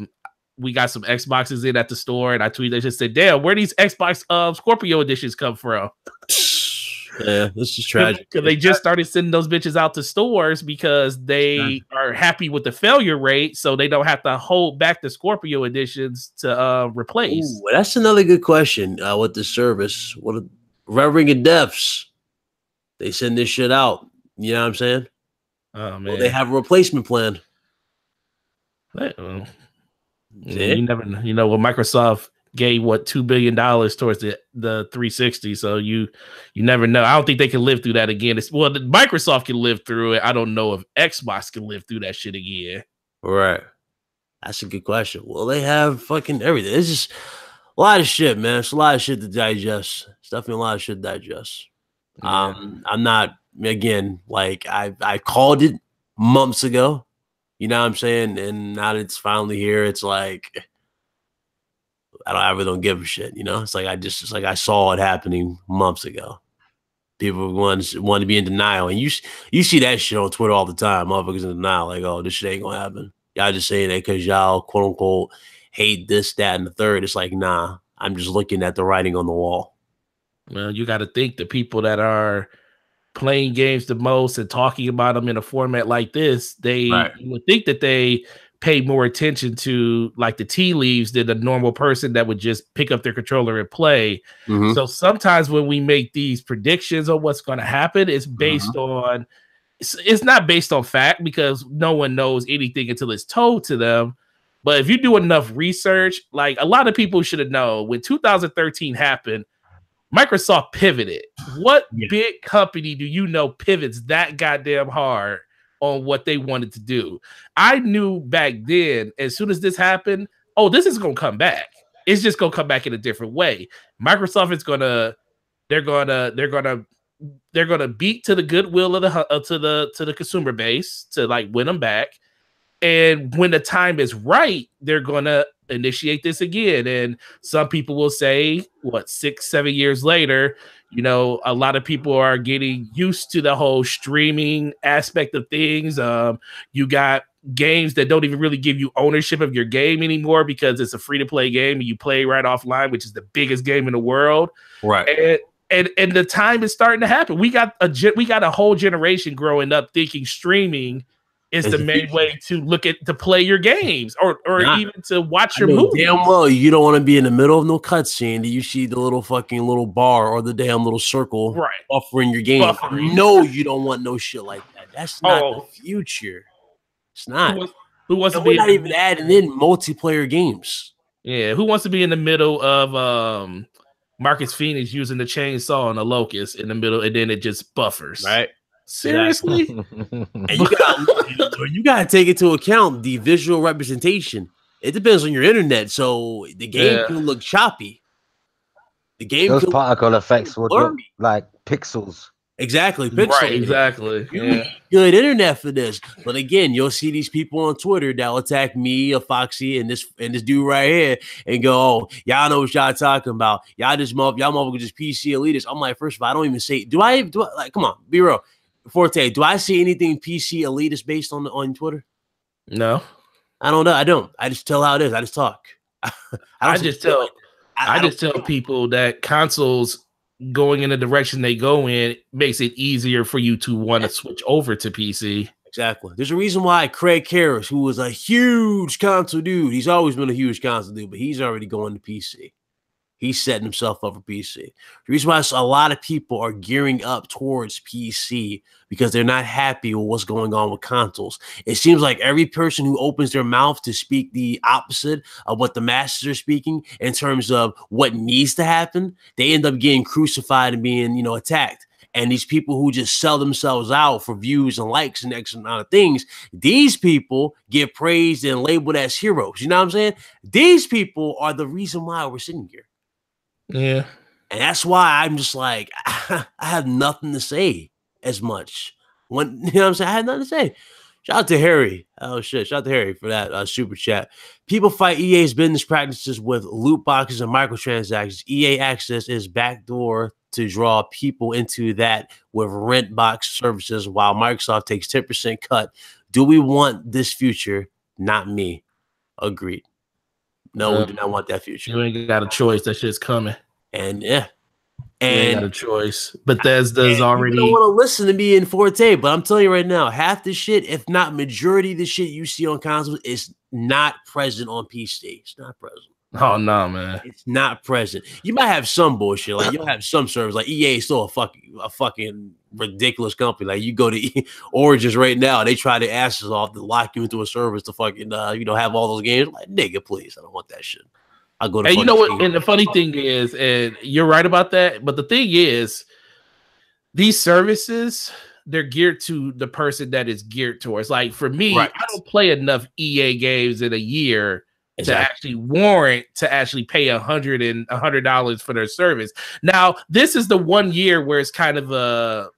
we got some Xboxes in at the store, and I tweeted, just said, damn, where these Xbox Scorpio editions come from? Yeah, this is tragic. Because they just started sending those bitches out to stores because they are happy with the failure rate, so they don't have to hold back the Scorpio editions to replace. Ooh, that's another good question with the service. What Red Ring of Deaths, they send this shit out. You know what I'm saying? Oh man, well, they have a replacement plan. You never know. You know, well, Microsoft gave what $2 billion towards the 360, so you never know. I don't think they can live through that again. Microsoft can live through it. I don't know if Xbox can live through that shit again. Right. That's a good question. Well, they have fucking everything. It's just a lot of shit, man. It's a lot of shit to digest. It's definitely a lot of shit to digest. Yeah. I'm not, again, like I called it months ago. You know what I'm saying? And now that it's finally here, it's like I really don't give a shit. You know, it's like I saw it happening months ago. People want to be in denial, and you see that shit on Twitter all the time. Motherfuckers in denial, like, oh, this shit ain't gonna happen. Y'all just saying that because y'all quote unquote hate this, that, and the third. It's like, nah, I'm just looking at the writing on the wall. Well, you got to think the people that are playing games the most and talking about them in a format like this, you would think that they pay more attention to like the tea leaves than a normal person that would just pick up their controller and play. Mm-hmm. So sometimes when we make these predictions on what's going to happen, it's based on, it's not based on fact because no one knows anything until it's told to them. But if you do enough research, like a lot of people should have known when 2013 happened, Microsoft pivoted. What big company do you know pivots that goddamn hard on what they wanted to do? I knew back then, as soon as this happened, oh, this is going to come back. It's just going to come back in a different way. Microsoft is they're gonna beat to the goodwill of the consumer base to like win them back. And when the time is right, they're gonna initiate this again. And some people will say, 6-7 years later, you know, a lot of people are getting used to the whole streaming aspect of things. You got games that don't even really give you ownership of your game anymore because it's a free-to-play game and you play right offline, which is the biggest game in the world. Right. And the time is starting to happen. We got a whole generation growing up thinking streaming is the main way to play your games or even to watch your movies. Damn well, you don't want to be in the middle of no cutscene that you see the little bar or the damn little circle buffering your game. No, you don't want no shit like that. That's not the future. It's not. Who wants to be? We're not even adding in multiplayer games. Yeah, who wants to be in the middle of Marcus Phoenix using the chainsaw and a locust in the middle, and then it just buffers? Right. Seriously? And you gotta take into account the visual representation. It depends on your internet, so the game can look choppy. Those particle effects would look like pixels. Exactly, pixels. Right, exactly. You need good internet for this. But again, you'll see these people on Twitter that will attack me, or Foxy, and this dude right here, and go, "Oh, y'all know what y'all talking about? Y'all motherfuckers just PC elitists." I'm like, first of all, I don't even say. Do I like? Come on, be real. Forte, do I see anything PC elitist based on Twitter? No, I don't know. I don't. I just tell how it is. I just talk. I just tell people that consoles going in the direction they go in makes it easier for you to want to switch over to PC. Exactly. There's a reason why Craig Harris, who was a huge console dude, he's always been a huge console dude, but he's already going to PC. He's setting himself up for PC. The reason why a lot of people are gearing up towards PC because they're not happy with what's going on with consoles. It seems like every person who opens their mouth to speak the opposite of what the masses are speaking in terms of what needs to happen, they end up getting crucified and being, attacked. And these people who just sell themselves out for views and likes and X amount of things, these people get praised and labeled as heroes. You know what I'm saying? These people are the reason why we're sitting here. Yeah. And that's why I'm just like, I have nothing to say as much. You know what I'm saying? I had nothing to say. Shout out to Harry. Oh, shit. Shout out to Harry for that super chat. People fight EA's business practices with loot boxes and microtransactions. EA Access is backdoor to draw people into that with rent box services while Microsoft takes 10% cut. Do we want this future? Not me. Agreed. No, we do not want that future. You ain't got a choice. That shit's coming. And you ain't got a choice. Bethesda's already. You don't want to listen to me in Forte, but I'm telling you right now, half the shit, if not majority of the shit you see on consoles, is not present on PC. It's not present. Oh no, man. It's not present. You might have some bullshit. Like you'll have some service. Like EA is still a fucking ridiculous company. Like you go to Origins right now, they try their asses off to lock you into a service to fucking have all those games. Like nigga, please, I don't want that shit. I'll go to. And you know what? And the funny thing is, and you're right about that. But the thing is, these services, they're geared to the person that is geared towards. Like for me, I don't play enough EA games in a year to actually warrant to actually pay $100 for their service. Now, this is the 1 year where it's kind of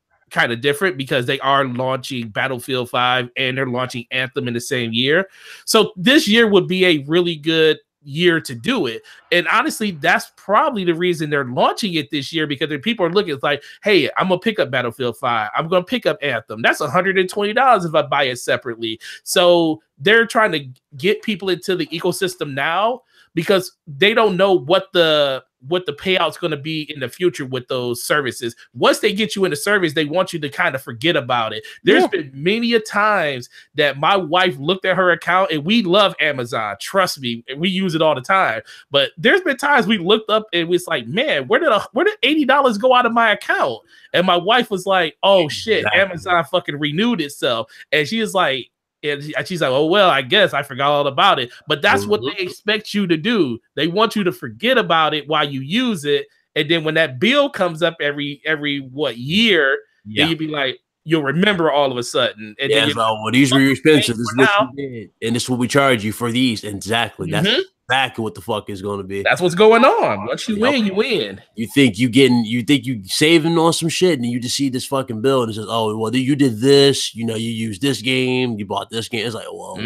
different because they are launching Battlefield 5 and they're launching Anthem in the same year. So this year would be a really good year to do it. And honestly, that's probably the reason they're launching it this year, because people are looking, it's like, hey, I'm gonna pick up Battlefield 5, I'm gonna pick up Anthem. That's $120 if I buy it separately. So they're trying to get people into the ecosystem now because they don't know what the payout's going to be in the future with those services. Once they get you in the service, they want you to kind of forget about it. There's been many a times that my wife looked at her account, and we love Amazon. Trust me, we use it all the time. But there's been times we looked up and it's like, man, where did $80 go out of my account? And my wife was like, oh shit, Amazon fucking renewed itself. And she was like, and she's like, oh, well, I guess I forgot all about it. But that's what they expect you to do. They want you to forget about it while you use it. And then when that bill comes up every year, then you'd be like, you'll remember all of a sudden. And then well, these were your expenses. This is what you did. And this is what we charge you for these. Exactly. That's exactly what the fuck is going to be. That's what's going on. Once you win, you win. You think you saving on some shit, and you just see this fucking bill and it says, oh, well, you did this, you used this game, you bought this game. It's like, well,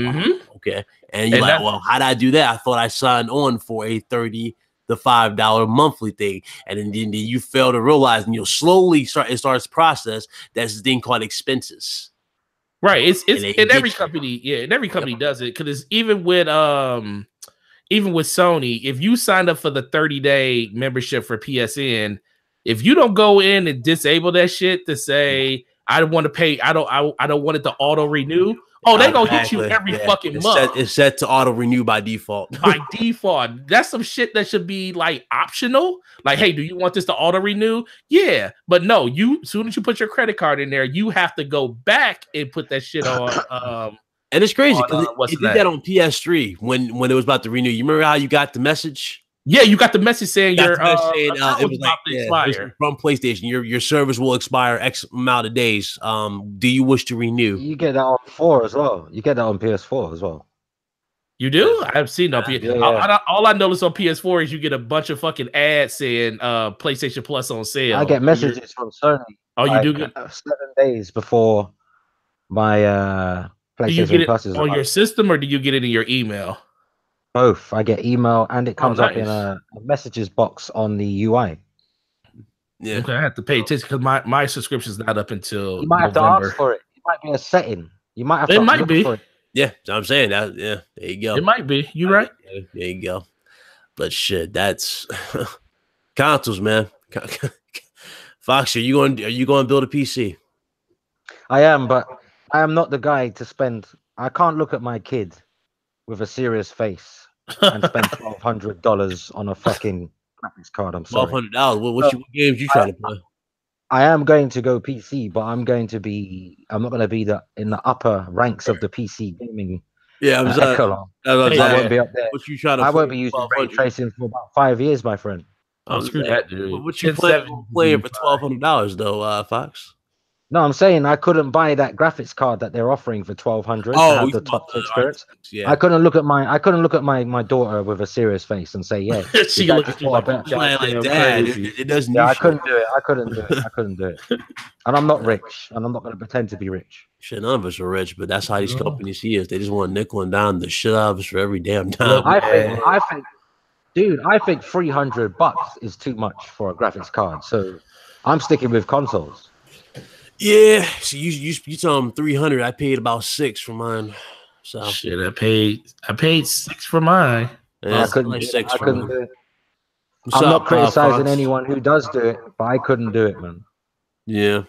okay. And you're like, well, how'd I do that? I thought I signed on for a $30 to $5 monthly thing. And then you fail to realize, and you'll slowly starts process that's this thing called expenses. Right. It's in every company. Yeah. And every company does it. Cause even with Sony, if you signed up for the 30-day membership for PSN, if you don't go in and disable that shit to say, I don't want to pay, I don't want it to auto renew. Oh, they gonna hit you every fucking month. It's set to auto renew by default. By default. That's some shit that should be like optional. Like, hey, do you want this to auto renew? Yeah, but no, as soon as you put your credit card in there, you have to go back and put that shit on. And it's crazy because it did that on PS3 when it was about to renew. You remember how you got the message? Yeah, you got the message saying it was about to expire from PlayStation. Your service will expire X amount of days. Do you wish to renew? You get that on 4 as well. You get that on PS4 as well. You do? I've seen no PS4. All I notice on PS4 is you get a bunch of fucking ads saying PlayStation Plus on sale. I get messages from Sony. Oh, you do get 7 days before my PlayStation do you get Plus it on your system, or do you get it in your email? Both. I get email and it comes up in a messages box on the UI. Yeah. Okay, I have to pay attention because my subscription's not up until you might have November. to ask for it. It might be a setting. You might have to look for it. Yeah, I'm saying that. Yeah, there you go. It might be. You're right. There you go. But shit, that's consoles, man. Fox, are you going to build a PC? I am, but I am not the guy to spend. I can't look at my kid with a serious face and spend $1,200 on a fucking graphics card. I'm sorry. $1,200. What games you trying to play? I am going to go PC, but I'm not going to be in the upper ranks of the PC gaming. Yeah, I won't be up there. What you trying to? I won't be using ray tracing for about 5 years, my friend. Oh, screw that, dude. What you playing for $1,200 though, Fox? No, I'm saying I couldn't buy that graphics card that they're offering for $1,200 to have the top experience. Yeah. I couldn't look at my daughter with a serious face and say, yeah. She looked at you like that. It doesn't. Yeah, I couldn't do it. I couldn't do it. And I'm not rich, and I'm not going to pretend to be rich. Shit, none of us are rich, but that's how these companies see us. They just want nickel and dime the shit out of us for every damn time. I think, dude, I think $300 is too much for a graphics card. So I'm sticking with consoles. Yeah, so you told them 300. I paid about 6 for mine. So shit, I paid 6 for mine. Yeah, I couldn't do it. I'm not criticizing anyone who does do it, but I couldn't do it, man. Yeah.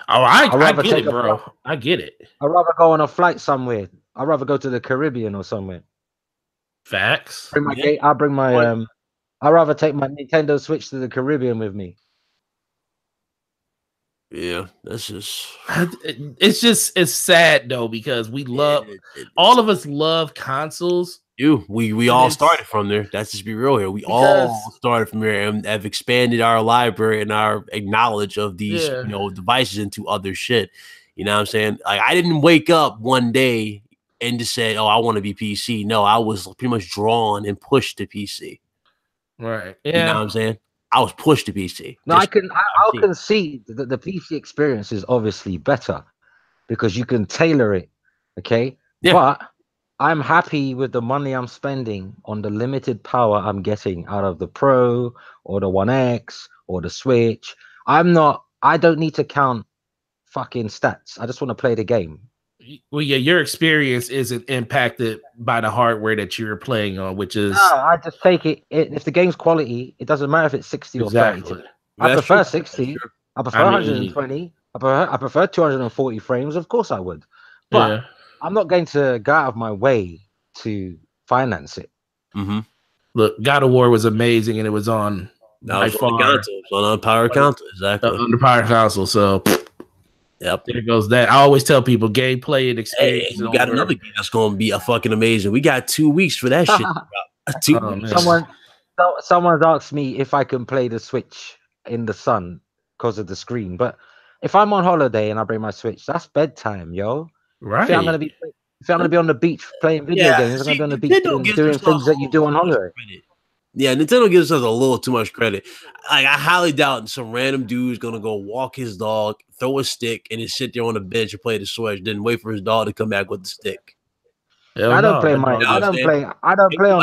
Oh, I get it, bro. I get it. I'd rather go on a flight somewhere. I'd rather go to the Caribbean or somewhere. Facts. I'll bring my I'd rather take my Nintendo Switch to the Caribbean with me. Yeah, that's just. It's sad though because we love all of us love consoles. We all started from there. Let's just be real here. We all started from there and have expanded our library and our knowledge of these devices into other shit. You know what I'm saying? Like I didn't wake up one day and just say, "Oh, I want to be PC." No, I was pretty much drawn and pushed to PC. Right. Yeah. You know what I'm saying? I was pushed to PC. No, I'll concede that the PC experience is obviously better because you can tailor it. Okay. Yeah. But I'm happy with the money I'm spending on the limited power I'm getting out of the Pro or the One X or the Switch. I don't need to count fucking stats. I just want to play the game. Well, yeah, your experience isn't impacted by the hardware that you're playing on, which is... No, I just take it. If the game's quality, it doesn't matter if it's 60 or 30. I prefer 60. I prefer 120. I prefer 240 frames. Of course I would. But I'm not going to go out of my way to finance it. Mm-hmm. Look, God of War was amazing, and it was on... on power console. Exactly. On the power console, so... Yep. There goes that. I always tell people gameplay and experience. Hey, we got another game that's going to be a fucking amazing. We got 2 weeks for that shit. 2 weeks. Someone's asked me if I can play the Switch in the sun because of the screen. But if I'm on holiday and I bring my Switch, that's bedtime, yo. Right. If I'm gonna be on the beach playing video games, I'm gonna be on the beach doing things that you do on holiday. Yeah, Nintendo gives us a little too much credit. Like, I highly doubt some random dude's gonna go walk his dog, throw a stick, and just sit there on the bench and play the Switch, then wait for his dog to come back with the stick. I don't play on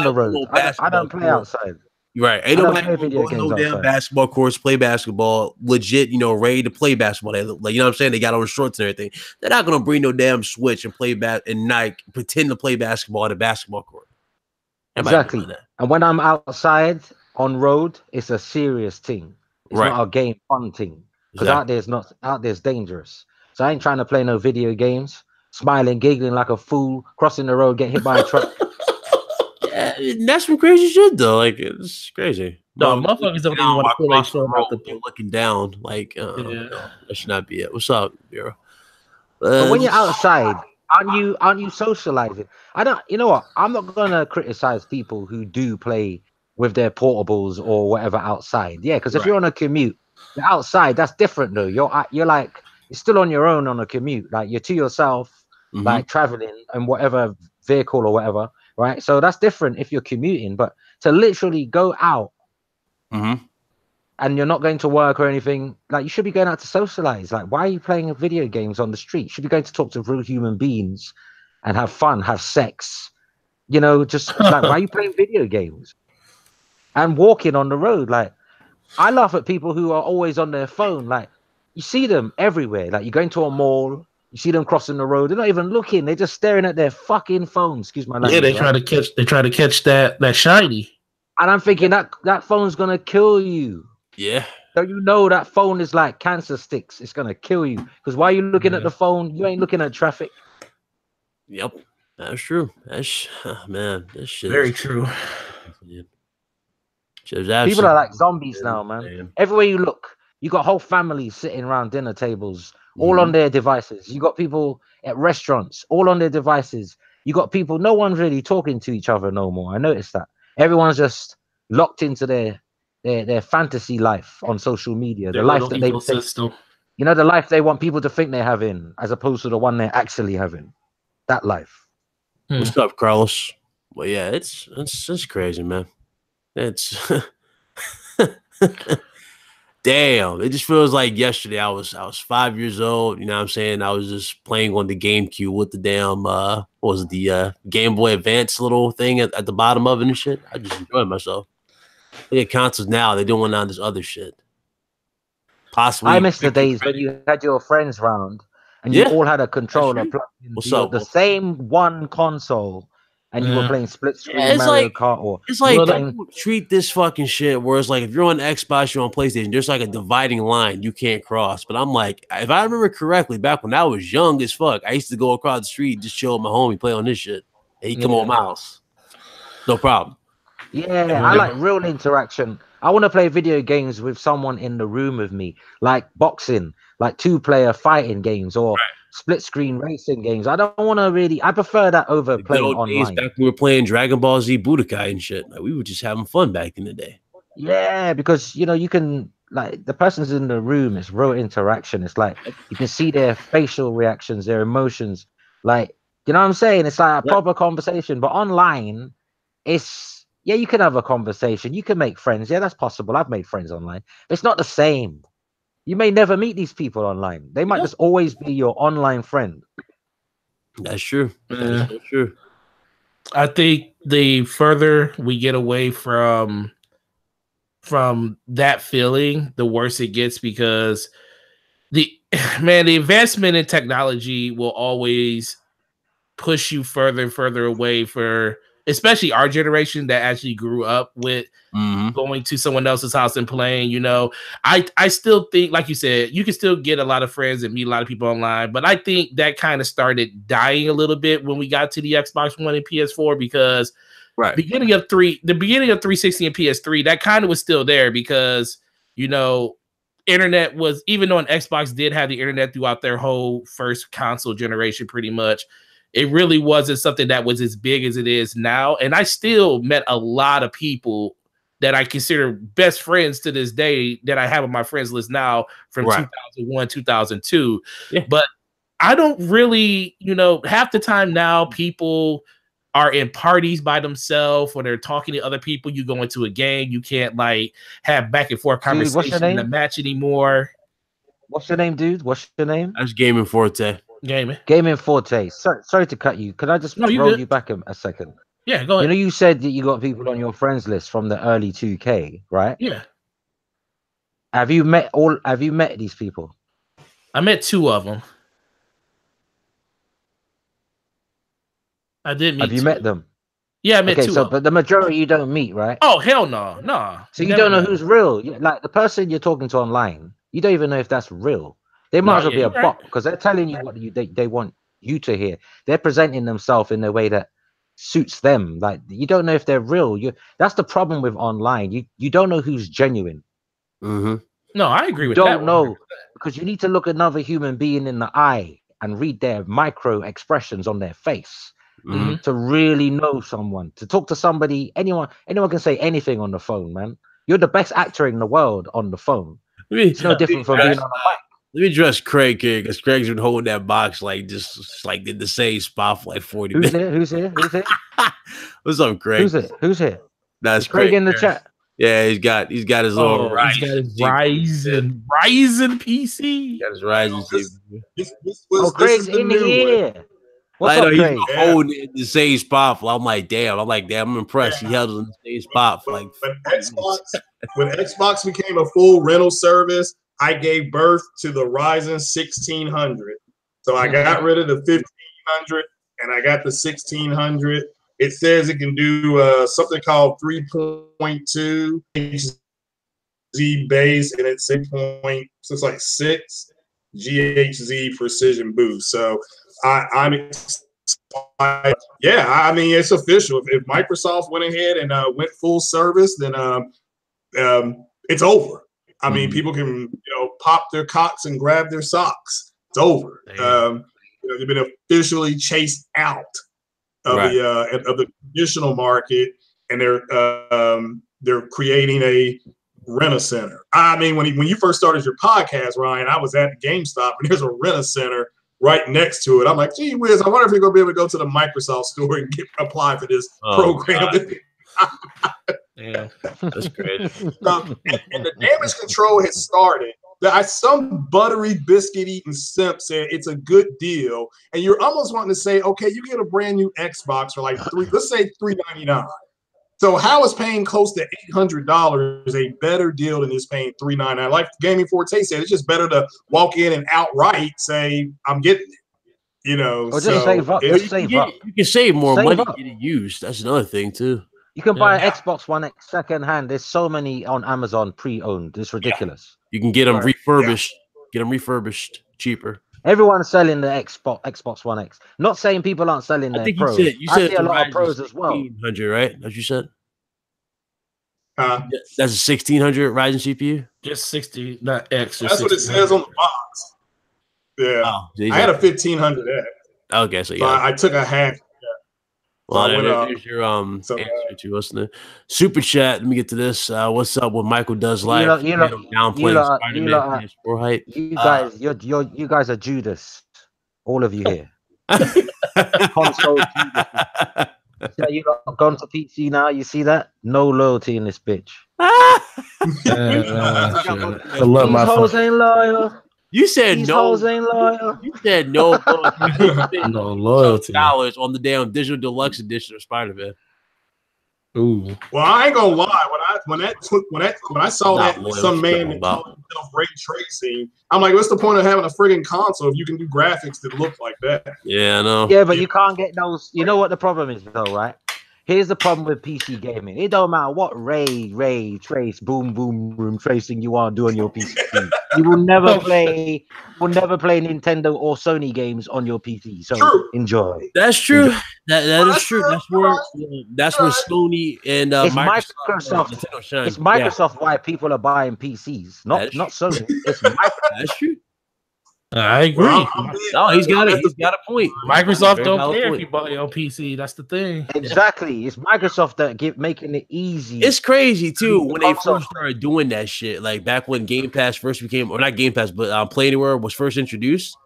the road. I don't play outside. Right. Ain't nobody going no damn basketball courts, play basketball, legit, ready to play basketball. Like, you know what I'm saying? They got on shorts and everything. They're not gonna bring no damn Switch and play pretend to play basketball at a basketball court. Exactly. And when I'm outside on road, it's a serious thing. It's not a game fun thing. Because out there's dangerous. So I ain't trying to play no video games, smiling, giggling like a fool, crossing the road, get hit by a truck. Yeah, that's some crazy shit though. Like it's crazy. No, motherfuckers don't even want to pull their phone out the looking down. Like that should not be it. What's up, Bureau? But when you're outside, aren't you socializing? You know what? I'm not gonna criticize people who do play with their portables or whatever outside. Yeah, because if you're on a commute, you're outside, that's different though. You're like you're still on your own on a commute. Like you're to yourself, like traveling in whatever vehicle or whatever, right? So that's different if you're commuting, but to literally go out and you're not going to work or anything, like you should be going out to socialize. Like, why are you playing video games on the street? You should be going to talk to real human beings and have fun, have sex. Just like, why are you playing video games? And walking on the road. Like, I laugh at people who are always on their phone. Like, you see them everywhere. Like, you go into a mall, you see them crossing the road. They're not even looking. They're just staring at their fucking phone. Excuse my language. Yeah, they try to catch that shiny. And I'm thinking that phone's gonna kill you. Yeah. So that phone is like cancer sticks. It's gonna kill you. Because why are you looking at the phone? You ain't looking at traffic. Yep, that's true. That's man, this shit. Very true. People are like zombies now, man. Everywhere you look, you got whole families sitting around dinner tables, all on their devices. You got people at restaurants, all on their devices. You got people. No one's really talking to each other no more. I noticed that. Everyone's just locked into their fantasy life on social media, the life that they think, the life they want people to think they're having, as opposed to the one they're actually having. That life. What's up, Carlos? Well, yeah, it's crazy, man. It's damn. It just feels like yesterday. I was 5 years old. You know what I'm saying? I was just playing on the GameCube with the damn what was it, the Game Boy Advance little thing at the bottom of it and shit. I just enjoyed myself. Look at consoles now. They're doing all this other shit. Possibly. I miss the days when you had your friends round and you all had a controller plugged into the same one console and you were playing split screen Mario Kart. Or it's like people treat this fucking shit where it's like if you're on Xbox, you're on PlayStation, there's like a dividing line you can't cross. But I'm like, if I remember correctly, back when I was young as fuck, I used to go across the street, just chill with my homie, play on this shit. And he'd come on my house. No problem. Yeah, I like real interaction. I want to play video games with someone in the room with me, like boxing, like 2-player fighting games or split screen racing games. I don't want to really. I prefer that over playing online. Back when we were playing Dragon Ball Z Budokai and shit, like, we were just having fun back in the day. Yeah, because you can like the person's in the room. It's real interaction. It's like you can see their facial reactions, their emotions. Like you know what I'm saying? It's like a proper conversation. But online, it's. Yeah, you can have a conversation. You can make friends. Yeah, that's possible. I've made friends online. But it's not the same. You may never meet these people online. They might just always be your online friend. That's true. That's true. I think the further we get away from that feeling, the worse it gets, because the investment in technology will always push you further and further away for especially our generation that actually grew up with going to someone else's house and playing. I still think, like you said, you can still get a lot of friends and meet a lot of people online, but I think that kind of started dying a little bit when we got to the Xbox One and PS4, because the beginning of 360 and PS3, that kind of was still there because, internet was, even though an Xbox did have the internet throughout their whole first console generation, pretty much, it really wasn't something that was as big as it is now. And I still met a lot of people that I consider best friends to this day that I have on my friends list now from 2001, 2002. Yeah. But I don't really, half the time now people are in parties by themselves or they're talking to other people. You go into a game, you can't like have back and forth conversation in a match anymore. What's your name, dude? What's your name? That's Gaming Forte. Gaming Forte. Sorry to cut you. Could I just roll you back a second? Yeah, go ahead. You said that you got people on your friends list from the early 2K, right? Yeah. Have you met these people? I met 2 of them. I did meet. Have you met them? Yeah, I met 2. But the majority you don't meet, right? Oh hell no, no. So you don't know who's real. Like the person you're talking to online, you don't even know if that's real. They might as well be a bot because they're telling you what they want you to hear. They're presenting themselves in a way that suits them. Like you don't know if they're real. That's the problem with online. You don't know who's genuine. No, I agree with that. You don't know because you need to look another human being in the eye and read their micro expressions on their face to really know someone. To talk to somebody, anyone can say anything on the phone, man. You're the best actor in the world on the phone. It's no different from being on the mic. Let me address Craig here because Craig's been holding that box like just like in the same spot for like 40 minutes. Who's here? What's up, Craig? Who's here? That's Craig in the chat. Yeah, he's got his little Ryzen PC. He got his Ryzen. Craig's in here. What's up, Craig? He's holding it in the same spot. I'm like, damn. I'm impressed. He held it in the same spot for like. When Xbox became a full rental service, I gave birth to the Ryzen 1600. So I got rid of the 1500 and I got the 1600. It says it can do something called 3.2 HZ base, and it's 6 GHz precision boost. So I'm excited. Yeah, I mean, it's official. If Microsoft went ahead and went full service, then it's over. I mean, people can, pop their cocks and grab their socks. It's over. They've been officially chased out of the traditional market, and they're creating a rent-a-center. I mean, when you first started your podcast, Ryan, I was at GameStop, and there's a rent-a-center right next to it. I'm like, gee whiz, I wonder if you're gonna be able to go to the Microsoft store and apply for this program. Yeah, that's great. And the damage control has started. Some buttery biscuit eating simp said it's a good deal, and you're almost wanting to say, okay, you get a brand new Xbox for like let's say $399. So how is paying close to $800 a better deal than is paying $399? Like Gaming Forte said, it's just better to walk in and outright say, I'm getting it. Or just save up. You can save more money getting used. That's another thing too. You can buy an Xbox One X second hand. There's so many on Amazon pre-owned. It's ridiculous. You can get them refurbished. Get them refurbished cheaper. Everyone's selling the Xbox One X. Not saying people aren't selling their Pros. You said I see a lot of Pros as well. 1600, right? That's what you said. That's a 1600 Ryzen CPU. Just 60, not X. That's what it says on the box. Yeah, I had a 1500X. Okay, so yeah, I took a half. Well, there's your answer to what's the super chat. Let me get to this. What's up with Michael Does Life? You guys are Judas. All of you here. Console Judas. Yeah, you got gone to PC now. You see that? No loyalty in this bitch. These hoes ain't loyal. You said These no. Hoes ain't loyal. You said no. No loyalty. $dollars on the damn digital deluxe edition of Spider-Man. Ooh. Well, I ain't gonna lie. When I saw that some man that called himself ray tracing, I'm like, what's the point of having a friggin' console if you can do graphics that look like that? Yeah, I know. Yeah, but you can't get those. You know what the problem is, though, right? Here's the problem with PC gaming. It don't matter what ray trace, boom room tracing you want to do on your PC. You will never play. Nintendo or Sony games on your PC. So enjoy. That's true. That is true. That's where Sony and Microsoft. It's Microsoft why people are buying PCs, not Sony. It's Microsoft. That's true. I agree. No, he's got it. He's got a point. Microsoft don't care if you buy your PC. That's the thing. Exactly. It's Microsoft that making it easy. It's crazy too when they first started doing that shit. Like back when Game Pass first became, or not Game Pass, but Play Anywhere was first introduced.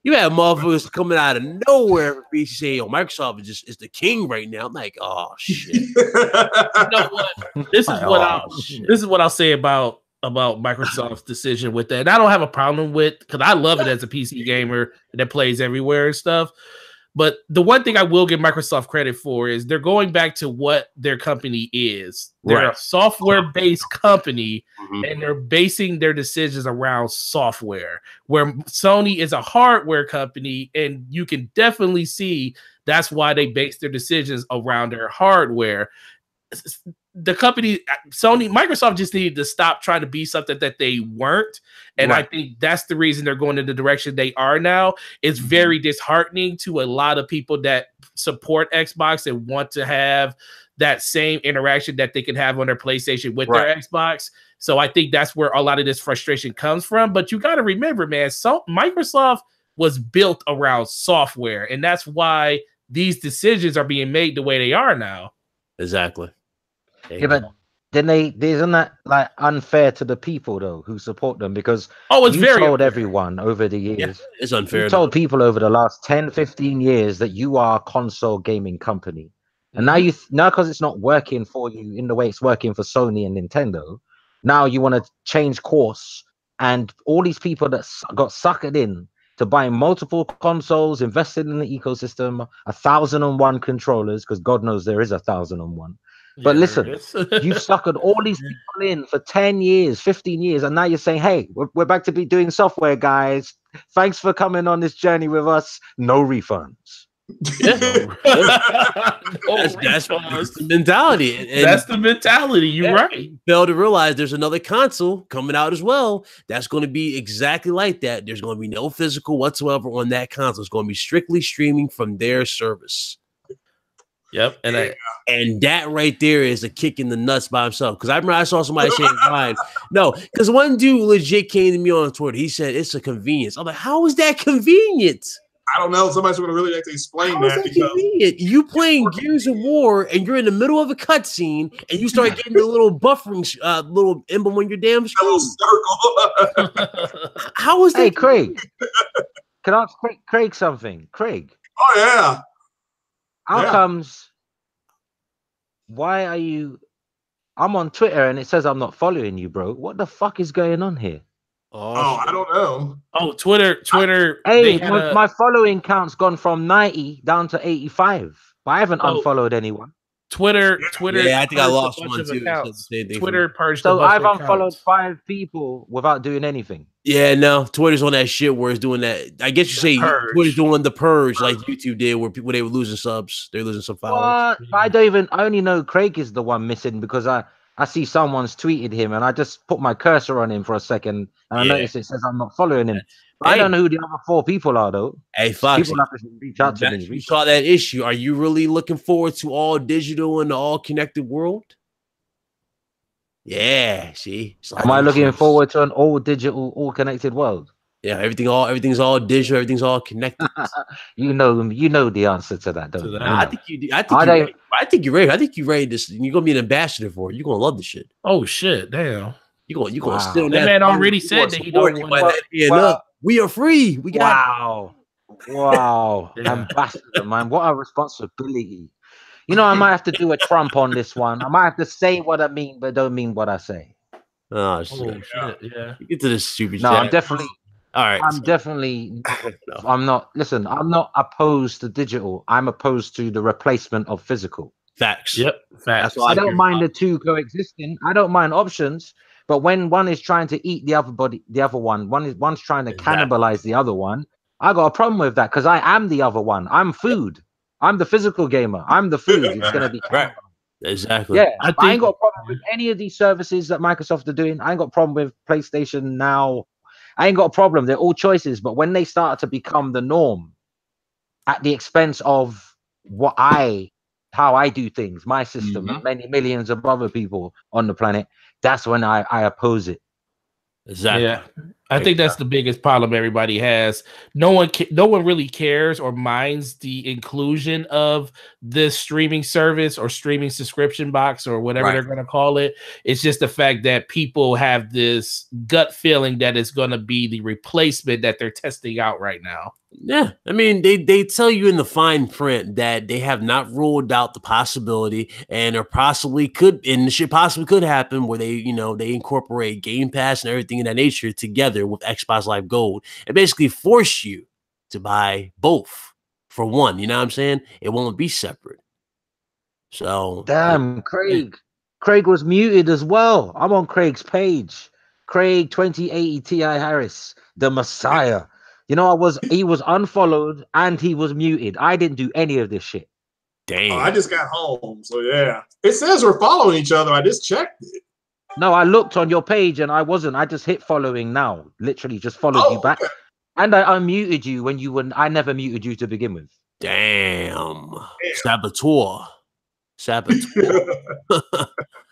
You had motherfuckers coming out of nowhere for PC saying, "Yo, Microsoft is the king right now." I'm like, oh shit. You know what? This is what I'll say about Microsoft's decision with that. And I don't have a problem with, because I love it as a PC gamer that plays everywhere and stuff. But the one thing I will give Microsoft credit for is they're going back to what their company is. They're a software-based company, and they're basing their decisions around software, where Sony is a hardware company, and you can definitely see that's why they base their decisions around their hardware. The company, Microsoft just needed to stop trying to be something that they weren't. And I think that's the reason they're going in the direction they are now. It's very disheartening to a lot of people that support Xbox and want to have that same interaction that they can have on their PlayStation with their Xbox. So I think that's where a lot of this frustration comes from. But you got to remember, man, Microsoft was built around software. And that's why these decisions are being made the way they are now. Exactly. Yeah, but then isn't that like unfair to the people though who support them? Because it's you very told unfair. Everyone over the years. Yeah, it's unfair. You told people over the last 10-15 years that you are a console gaming company. And now because it's not working for you in the way it's working for Sony and Nintendo, now you want to change course, and all these people that got suckered in to buying multiple consoles, invested in the ecosystem, 1,001 controllers, because God knows there is 1,001. But listen, you've suckered all these people in for 10 years, 15 years, and now you're saying, hey, we're back to be doing software, guys. Thanks for coming on this journey with us. No refunds. Yeah. That's the mentality. And that's the mentality. You're right. Fail to realize there's another console coming out as well. That's going to be exactly like that. There's going to be no physical whatsoever on that console. It's going to be strictly streaming from their service. Yep, and that right there is a kick in the nuts by himself. Because I remember I saw somebody saying, "Fine, no," because one dude legit came to me on Twitter. He said it's a convenience. I'm like, how is that convenient? I don't know. Somebody's going to really have to explain how that. Convenient? You playing Gears of War and you're in the middle of a cutscene and you start getting the little buffering, little emblem on your damn screen. How is that? Hey, Craig, can I ask Craig something? Craig. Oh yeah. How comes? Why are you? I'm on Twitter and it says I'm not following you, bro. What the fuck is going on here? Oh, I don't know. Oh, Twitter. Hey, my following count's gone from 90 down to 85, but I haven't unfollowed anyone. Twitter. Yeah, I think I lost one too. Twitter purged. So I've unfollowed 5 people without doing anything. Yeah, no, Twitter's on that shit where it's doing that. I guess you say Twitter's doing the purge like YouTube did, where people they were losing subs, they're losing some followers. What? I don't even. I only know Craig is the one missing because I I see someone's tweeted him, and I just put my cursor on him for a second, and I notice it says I'm not following him. I don't know who the other 4 people are, though. Hey, Foxy, people have to reach out to me. You saw that issue. Are you really looking forward to all digital and all connected world? Yeah, see. Am I looking forward to an all digital, all connected world? Yeah, everything's all digital, everything's all connected. you know the answer to that, don't you? I think you do. I think you're ready. I think you're ready to. You're gonna be an ambassador for it. You're gonna love the shit. Oh shit, damn. You're gonna sit on that man already said that he don't want. We are free. We got wow. Ambassador, man. What a responsibility. You know, I might have to do a Trump on this one. I might have to say what I mean, but don't mean what I say. Oh shit! Yeah. You get to this stupid. No, I'm definitely. All right. I'm definitely. I'm not. Listen, I'm not opposed to digital. I'm opposed to the replacement of physical. Facts. Yep. Facts. I don't mind the two coexisting. I don't mind options. But when one is trying to eat the other one's trying to cannibalize the other one. I got a problem with that because I am the other one. I'm food. I'm the physical gamer. I'm the food. It's gonna be right. Exactly. Yeah, I ain't got a problem with any of these services that Microsoft are doing. I ain't got a problem with PlayStation Now. I ain't got a problem. They're all choices. But when they start to become the norm at the expense of how I do things, my system, and many millions of other people on the planet, that's when I oppose it. Exactly. Yeah. I think that's the biggest problem everybody has. No one really cares or minds the inclusion of this streaming service or streaming subscription box or whatever they're going to call it. It's just the fact that people have this gut feeling that it's going to be the replacement that they're testing out right now. Yeah, I mean, they tell you in the fine print that they have not ruled out the possibility, and there possibly could, and the shit possibly could happen where they incorporate Game Pass and everything in that nature together with Xbox Live Gold and basically force you to buy both for one. You know what I'm saying? It won't be separate. So damn, Craig. Craig was muted as well. I'm on Craig's page. Craig 2080 Ti Harris, the Messiah. You know, he was unfollowed and he was muted. I didn't do any of this shit. Damn. I just got home, so yeah. It says we're following each other. I just checked it. No, I looked on your page and I wasn't. I just hit following now. Literally just followed you back. Okay. And I unmuted you when you wouldn't. I never muted you to begin with. Damn. Saboteur.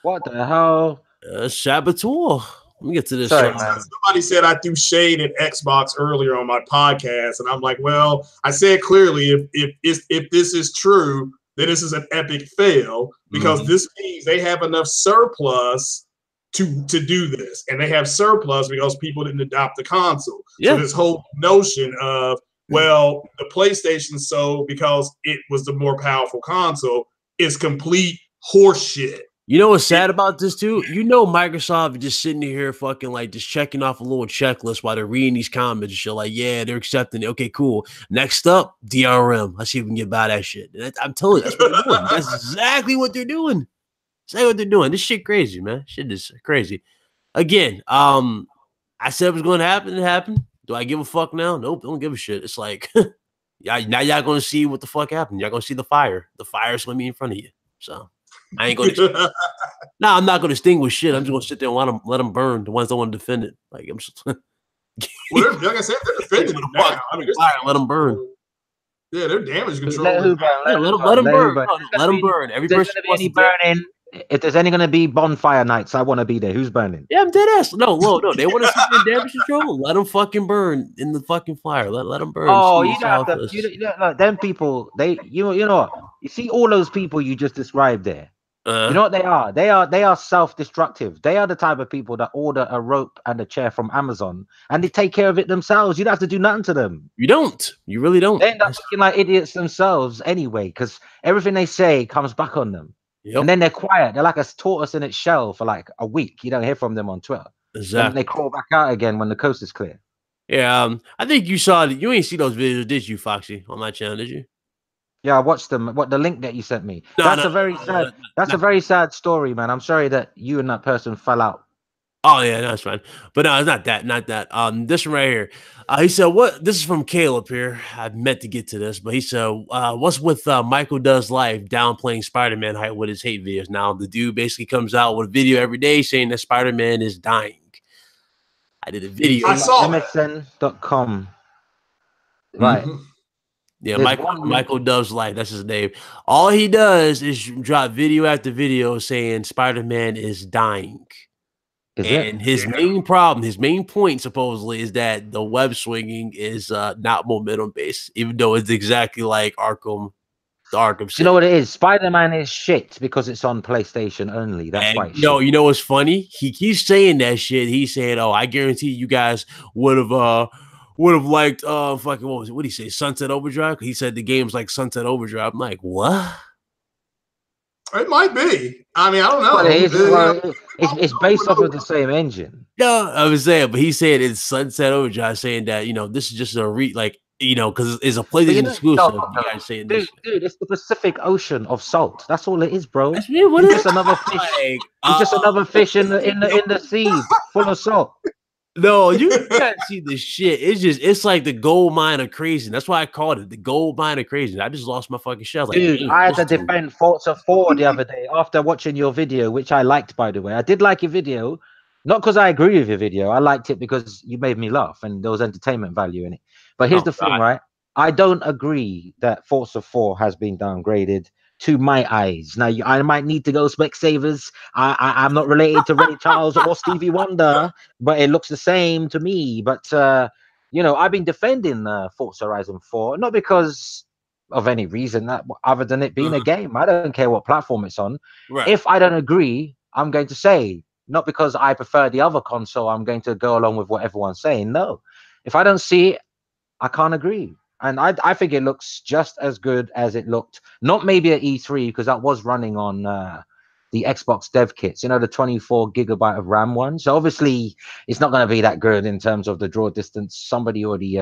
What the hell? Saboteur. Let me get to this. Sorry, somebody said I threw shade at Xbox earlier on my podcast, and I'm like, well, I said clearly, if this is true, then this is an epic fail because this means they have enough surplus to do this, and they have surplus because people didn't adopt the console. Yeah. So this whole notion of, well, the PlayStation sold because it was the more powerful console is complete horseshit. You know what's sad about this too? You know Microsoft is just sitting here fucking like just checking off a little checklist while they're reading these comments and shit. Like, yeah, they're accepting it. Okay, cool. Next up, DRM. Let's see if we can get by that shit. I'm telling you, that's what they're doing. That's exactly what they're doing. Exactly what they're doing. This shit crazy, man. Shit is crazy. Again, I said it was going to happen. It happened. Do I give a fuck now? Nope. Don't give a shit. It's like, now y'all going to see what the fuck happened. Y'all going to see the fire. The fire's going to be in front of you. So. I ain't going to. No, I'm not going to extinguish shit. I'm just going to sit there and let them burn. The ones that want to defend it, like I'm just. Well, like I said, they're defending it now. I mean, fire, let them burn. Yeah, they're damage control. Let them burn. Let them burn. Every person wants to burn. If there's any going to be bonfire nights, I want to be there. Who's burning? Yeah, I'm dead ass. No. They want to see damage control. Let them fucking burn in the fucking fire. Let them burn. Oh, you don't have to. You know, them people. You know what? You see all those people you just described there. You know what they are? They are self-destructive. They are the type of people that order a rope and a chair from Amazon and they take care of it themselves. You don't have to do nothing to them. You don't. You really don't. They end up looking like idiots themselves anyway, because everything they say comes back on them. Yep. And then they're quiet. They're like a tortoise in its shell for like a week. You don't hear from them on Twitter. Exactly. And they crawl back out again when the coast is clear. Yeah, I think you saw that. You ain't see those videos, did you, Foxy, on my channel? Did you? Yeah, I watched them. What the link that you sent me? That's a very sad story, man. I'm sorry that you and that person fell out. Oh yeah, that's fine. But no, it's not that. Not that. This one right here. He said, "What?" This is from Caleb here. I meant to get to this, but he said, "What's with Michael Does Life downplaying Spider-Man hype with his hate videos?" Now the dude basically comes out with a video every day saying that Spider-Man is dying. I did a video. I saw MSN.com. Right. Mm-hmm. Yeah, Michael Does Life. That's his name. All he does is drop video after video saying Spider-Man is dying. His main problem, his main point, supposedly, is that the web swinging is not momentum based, even though it's exactly like Arkham. The Arkham. You know what it is? Spider-Man is shit because it's on PlayStation only. That's why. You know what's funny? He keeps saying that shit. He's saying, "Oh, I guarantee you guys would have liked fucking what was it? What did he say? Sunset Overdrive?" He said the game's like Sunset Overdrive. I'm like, what? It might be. I mean, I don't know. Well, it's based off of the same engine. No, I was saying, but he said it's Sunset Overdrive, saying that this is just a because it's a PlayStation exclusive. You guys saying dude, it's the Pacific Ocean of salt. That's all it is, bro. That's me. What is just another fish? It's just another fish in the sea full of salt. No, you can't see the shit. It's like the gold mine of crazy. That's why I called it the gold mine of crazy. I just lost my fucking shell. Like, dude, I had to defend Forza 4 the other day after watching your video, which I liked, by the way. I did like your video, not because I agree with your video. I liked it because you made me laugh and there was entertainment value in it. But here's the thing, right? I don't agree that Forza 4 has been downgraded to my eyes. Now, I might need to go Specsavers. I'm not related to Ray Charles or Stevie Wonder, but it looks the same to me. But, I've been defending Forza Horizon 4, not because of any reason other than it being a game. I don't care what platform it's on. Right. If I don't agree, I'm going to say, not because I prefer the other console, I'm going to go along with what everyone's saying. No. If I don't see it, I can't agree. And I think it looks just as good as it looked, not maybe at E3, because that was running on the Xbox dev kits, the 24 gigabyte of RAM one. So obviously it's not going to be that good in terms of the draw distance. Somebody already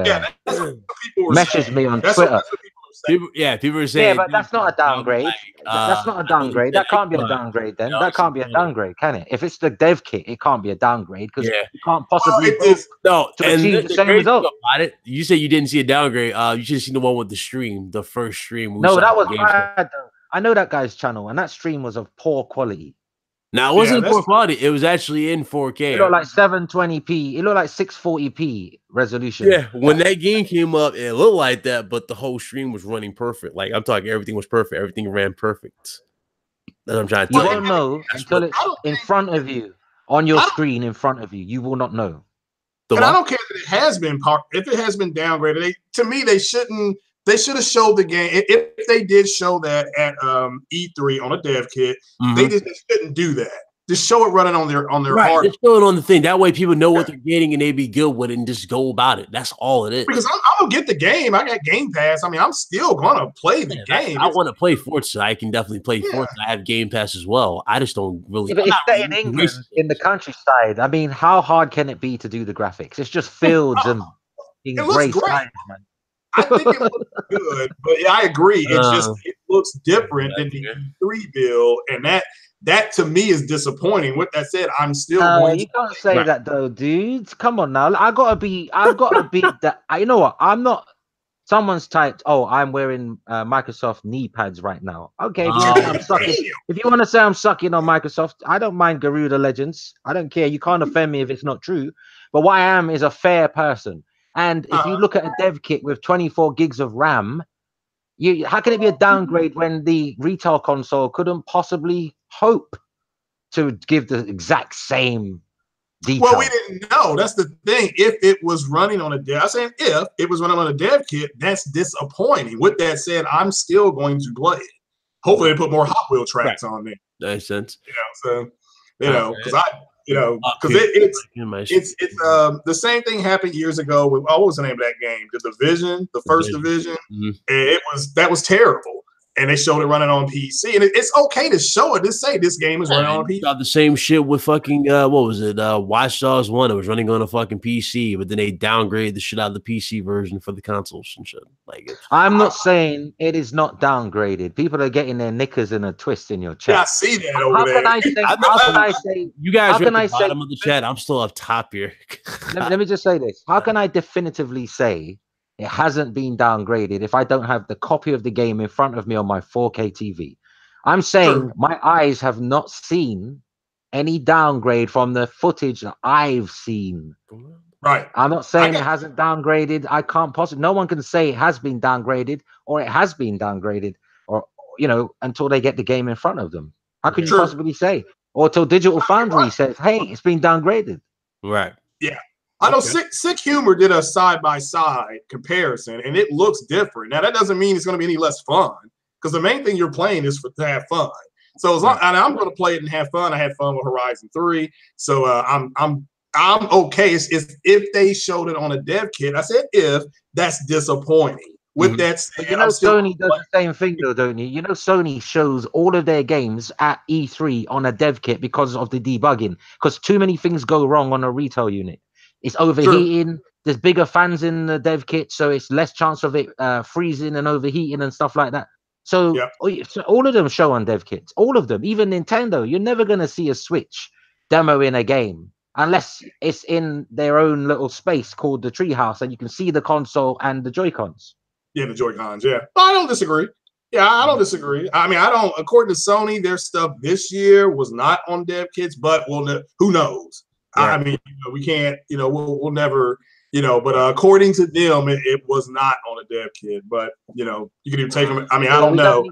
messaged me on Twitter. People were saying, yeah, but that's not a downgrade. That's not a downgrade. That can't be a downgrade then. That can't be a downgrade, can it? If it's the dev kit, it can't be a downgrade because you can't possibly achieve the same result. About it, you said you didn't see a downgrade. You should have seen the one with the stream, the first stream. No, that was bad. I know that guy's channel, and that stream was of poor quality. Now, it wasn't poor quality. It was actually in 4K. It looked like 720p. It looked like 640p resolution. Yeah, when that game came up, it looked like that, but the whole stream was running perfect. Like, I'm talking, everything was perfect. Everything ran perfect. That's what I'm trying to tell you. You won't know until it's in front of you, on your screen in front of you. You will not know. And I don't care that it has been if it has been downgraded. To me, they shouldn't. They should have showed the game. If they did show that at E3 on a dev kit, they shouldn't do that. Just show it running on their hardware. Just show it on the thing. That way people know what they're getting and they be good with it and just go about it. That's all it is. Because I'm going to get the game. I got Game Pass. I mean, I'm still going to play the game. I want to play Forza. I can definitely play Forza. I have Game Pass as well. I just don't really. But it's set in England, in the countryside. I mean, how hard can it be to do the graphics? It's just fields and gray skies, man. I think it looks good, but I agree. It looks different than the E3 build, and that to me is disappointing. With that said, I'm still going. You can't say that though, dude. Come on now. I gotta be that. You know what? I'm not. Someone's typed, "Oh, I'm wearing Microsoft knee pads right now." Okay, if you want to say I'm sucking on Microsoft, I don't mind Garuda Legends. I don't care. You can't offend me if it's not true. But what I am is a fair person. And if you look at a dev kit with 24 gigs of RAM, how can it be a downgrade when the retail console couldn't possibly hope to give the exact same detail? Well, we didn't know. That's the thing. If it was running on a dev, I'm saying if it was running on a dev kit, that's disappointing. With that said, I'm still going to play it. Hopefully, they put more Hot Wheel tracks on there. That makes sense. Because it's the same thing happened years ago with what was the name of that game? The Division, the first Division. And that was terrible. and they showed it running on PC. And it's okay to show it. Just say this game is running on PC. Got the same shit with fucking what was it? Watch Dogs 1. It was running on a fucking PC, but then they downgraded the shit out of the PC version for the consoles and shit. Like, I'm not saying it is not downgraded. People are getting their knickers in a twist in your chat. Yeah, I see that over there. How can I say? You guys are at the bottom of the chat. I'm still up top here. let me just say this. How can I definitively say it hasn't been downgraded if I don't have the copy of the game in front of me on my 4K TV? I'm saying my eyes have not seen any downgrade from the footage that I've seen. Right. I'm not saying it hasn't downgraded. I can't possibly. No one can say it has been downgraded or it has been downgraded, or until they get the game in front of them. How could you possibly say? Or till Digital Foundry says, "Hey, it's been downgraded." Right. Yeah. I know Sick Humor did a side-by-side comparison, and it looks different. Now, that doesn't mean it's going to be any less fun, because the main thing you're playing is to have fun. So as long, and I'm going to play it and have fun. I had fun with Horizon 3, so I'm okay. It's if they showed it on a dev kit. I said if that's disappointing. With that said, Sony does the same thing though, don't you? Sony shows all of their games at E3 on a dev kit because of the debugging. Because too many things go wrong on a retail unit. It's overheating. There's bigger fans in the dev kit, so it's less chance of it freezing and overheating and stuff like that. So, so all of them show on dev kits. All of them, even Nintendo. You're never going to see a Switch demo in a game unless it's in their own little space called the Treehouse, and you can see the console and the Joy-Cons. Yeah, the Joy-Cons. Yeah, I don't disagree. Yeah, I don't disagree. I mean, I don't. According to Sony, their stuff this year was not on dev kits, but who knows? Yeah. I mean, we can't. We'll never. But according to them, it was not on a dev kit. But you can even take them. I mean, I don't know.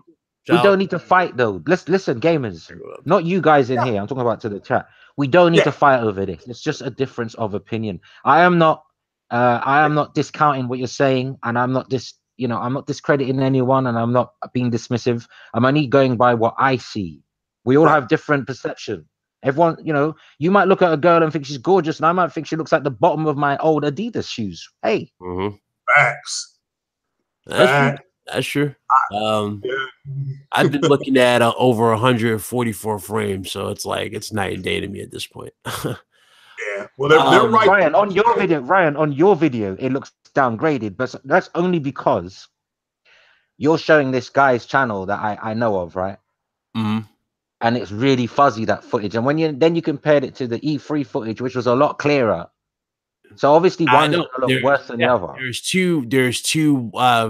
We don't need to fight though. Listen, gamers, not you guys in here. I'm talking about to the chat. We don't need to fight over this. It's just a difference of opinion. I am not discounting what you're saying, and I'm not I'm not discrediting anyone, and I'm not being dismissive. I'm only going by what I see. We all have different perception. Everyone, you might look at a girl and think she's gorgeous, and I might think she looks like the bottom of my old Adidas shoes. Hey, facts. That's true. I've been looking at over 144 frames, so it's like it's night and day to me at this point. Yeah, well, they're right. Ryan, on your video, it looks downgraded, but that's only because you're showing this guy's channel that I know of, right? Mm-hmm. And it's really fuzzy, that footage. And when you compared it to the E3 footage, which was a lot clearer. So obviously one's a lot worse than the other. There's two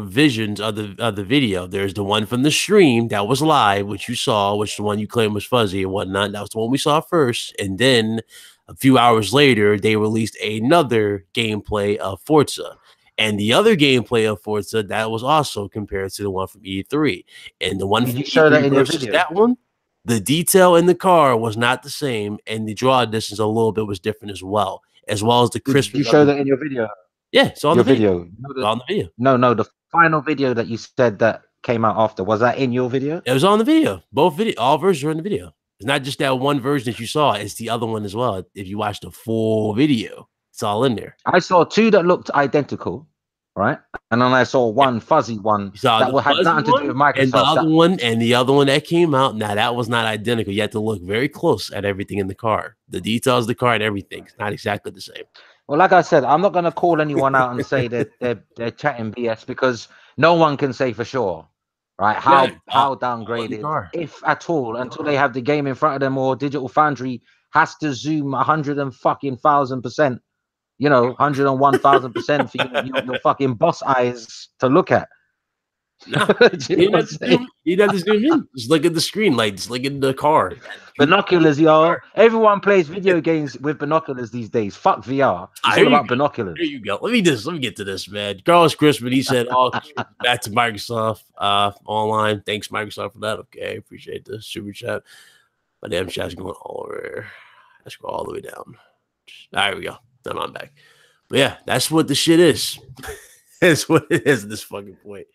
visions of the video. There's the one from the stream that was live, which you saw, which the one you claimed was fuzzy and whatnot. That was the one we saw first. And then a few hours later, they released another gameplay of Forza. And the other gameplay of Forza that was also compared to the one from E3. And the one from E3 versus that one, the detail in the car was not the same, and the draw distance a little bit was different as well as the crispness. Did you show that in your video? Yeah, it's on the video. It's on the video. No, the final video that you said that came out after, was that in your video? It was on the video. All versions are in the video. It's not just that one version that you saw; it's the other one as well. If you watch the full video, it's all in there. I saw two that looked identical, right? And then I saw one fuzzy one that had nothing to do with Microsoft. And the other one that came out, now that was not identical. You had to look very close at everything in the car. The details of the car and everything. It's not exactly the same. Well, like I said, I'm not going to call anyone out and say that they're chatting BS, because no one can say for sure, right? How downgraded, if at all, until they have the game in front of them, or Digital Foundry has to zoom 1,000%. 101,000% for your fucking boss eyes to look at. No, you have to zoom in. Just look at the screen, just look at the car. Binoculars, y'all. Everyone plays video games with binoculars these days. Fuck VR. It's all about binoculars. There you go. Let me get to this, man. Carlos Crispin, he said, back to Microsoft online. Thanks, Microsoft, for that. Okay, appreciate the super chat. My damn chat's going all over. Let's go all the way down. There we go. Then I'm back. But yeah, that's what the shit is. That's what it is at this fucking point.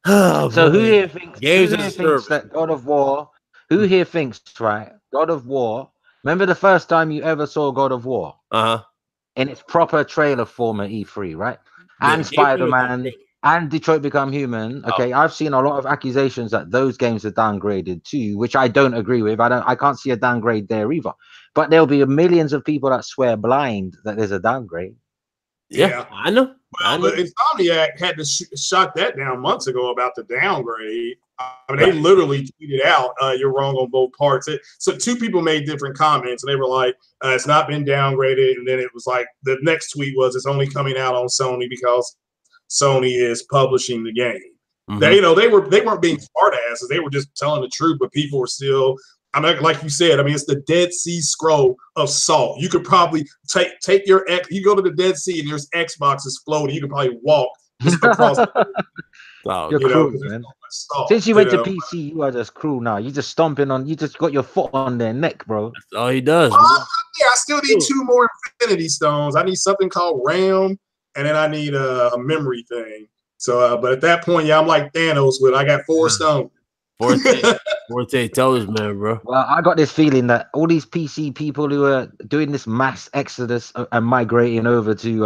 Oh, so who here thinks that God of War? Who here thinks, right? God of War. Remember the first time you ever saw God of War? In its proper trailer form at E3, right? And Spider-Man and Detroit Become Human. Okay, I've seen a lot of accusations that those games are downgraded too, which I don't agree with. I can't see a downgrade there either. But there'll be millions of people that swear blind that there's a downgrade. Yeah, I know. But Insomniac had to shot that down months ago about the downgrade. I mean, they literally tweeted out, "You're wrong on both parts." So two people made different comments, and they were like, "It's not been downgraded." And then it was like the next tweet was, "It's only coming out on Sony because Sony is publishing the game." They, they weren't being smart asses. They were just telling the truth, but people were still. I mean, like you said, I mean, it's the Dead Sea Scroll of salt. You could probably take your you go to the Dead Sea and there's Xboxes floating. You could probably walk just across. You're cruel, man. Salt, Since you went to PC, you are just cruel now. You just stomping on. You just got your foot on their neck, bro. That's all he does. Yeah, I still need 2 more Infinity Stones. I need something called RAM, and then I need a memory thing. So, but at that point, yeah, I'm like Thanos with I got 4 stones. Forte, tell us, man, bro. Well, I got this feeling that all these PC people who are doing this mass exodus and migrating over to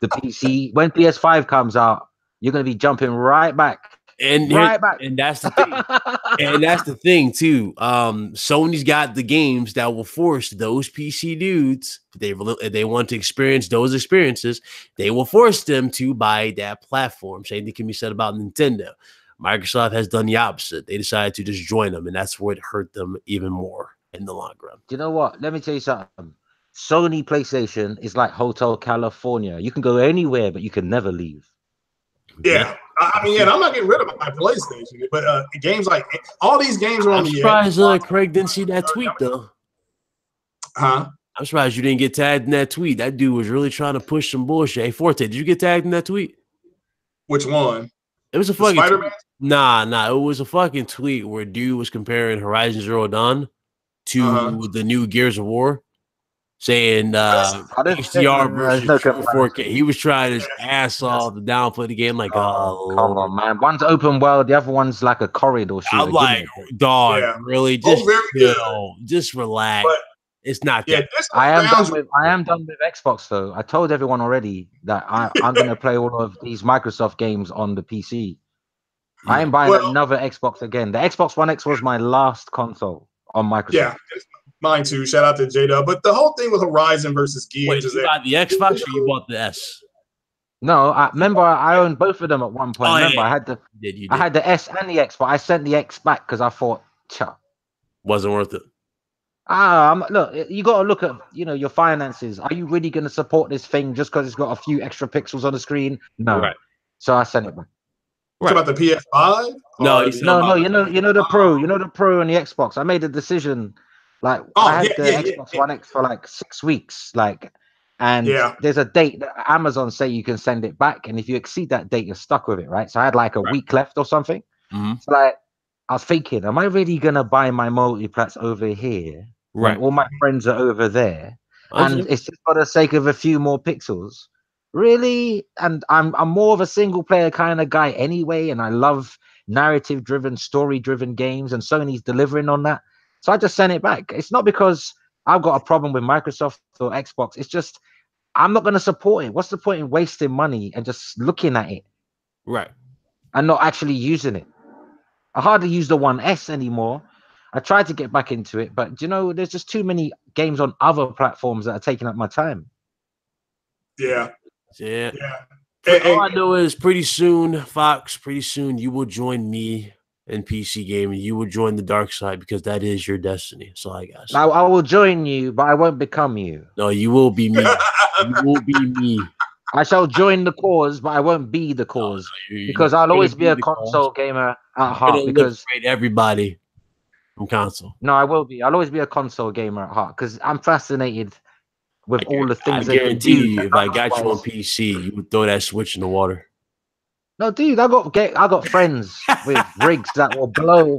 the PC, when PS5 comes out, you're going to be jumping right back. And that's the thing. And that's the thing, too. Sony's got the games that will force those PC dudes, if they want to experience those experiences, they will force them to buy that platform. Same thing can be said about Nintendo. Microsoft has done the opposite. They decided to just join them, and that's where it hurt them even more in the long run. Do you know what? Let me tell you something. Sony PlayStation is like Hotel California. You can go anywhere, but you can never leave. Yeah. I mean, I'm not getting rid of my PlayStation, but games like all these games are on the surprised Craig didn't see that tweet, though. Huh? I'm surprised you didn't get tagged in that tweet. That dude was really trying to push some bullshit. Hey, Forte, did you get tagged in that tweet? Which one? It was a fucking tweet. Nah. It was a fucking tweet where dude was comparing Horizon Zero Dawn to the new Gears of War, saying HDR versus 4K. He was trying his ass off to downplay the game. Like, oh, come on, man. One's open world, the other one's like a corridor shooter. I'm like, dog, really? Just just relax. But it's not that. I am done with Xbox though. I told everyone already that I'm gonna play all of these Microsoft games on the PC. I am buying another Xbox again. The Xbox One X was my last console on Microsoft. Yeah, mine too. Shout out to J-Dub. But the whole thing with Horizon versus Gears is you got the Xbox or you bought the S? No, I remember I owned both of them at one point. I had the S and the X, but I sent the X back because I thought, wasn't worth it. Look, you got to look at your finances. Are you really going to support this thing just because it's got a few extra pixels on the screen? No. Right. So I sent it back. Right. About the PS5? No. You know the Pro. You know the Pro and the Xbox. I made a decision. Like I had the Xbox One X for like 6 weeks. And there's a date that Amazon say you can send it back, and if you exceed that date, you're stuck with it, right? So I had like a week left or something. Mm-hmm. So like I was thinking, am I really gonna buy my multiplats over here? Right. All my friends are over there, and it's just for the sake of a few more pixels. Really? And I'm more of a single player kind of guy anyway, and I love narrative driven, story driven games, and Sony's delivering on that. So I just sent it back. It's not because I've got a problem with Microsoft or Xbox. It's just I'm not going to support it. What's the point in wasting money and just looking at it, right, and not actually using it? I hardly use the One S anymore. I tried to get back into it, but there's just too many games on other platforms that are taking up my time. Yeah. All I know is pretty soon, Fox, you will join me in PC gaming. You will join the dark side because that is your destiny. That's all I got. I will join you, but I won't become you. No, you will be me. You will be me. I shall join the cause, but I won't be the cause because I'll always be a console gamer at heart. Because everybody from console. No, I will be. I'll always be a console gamer at heart because I'm fascinated with all the things. I guarantee you, if I got you on PC, you would throw that Switch in the water. No, dude, I got friends with rigs that will blow.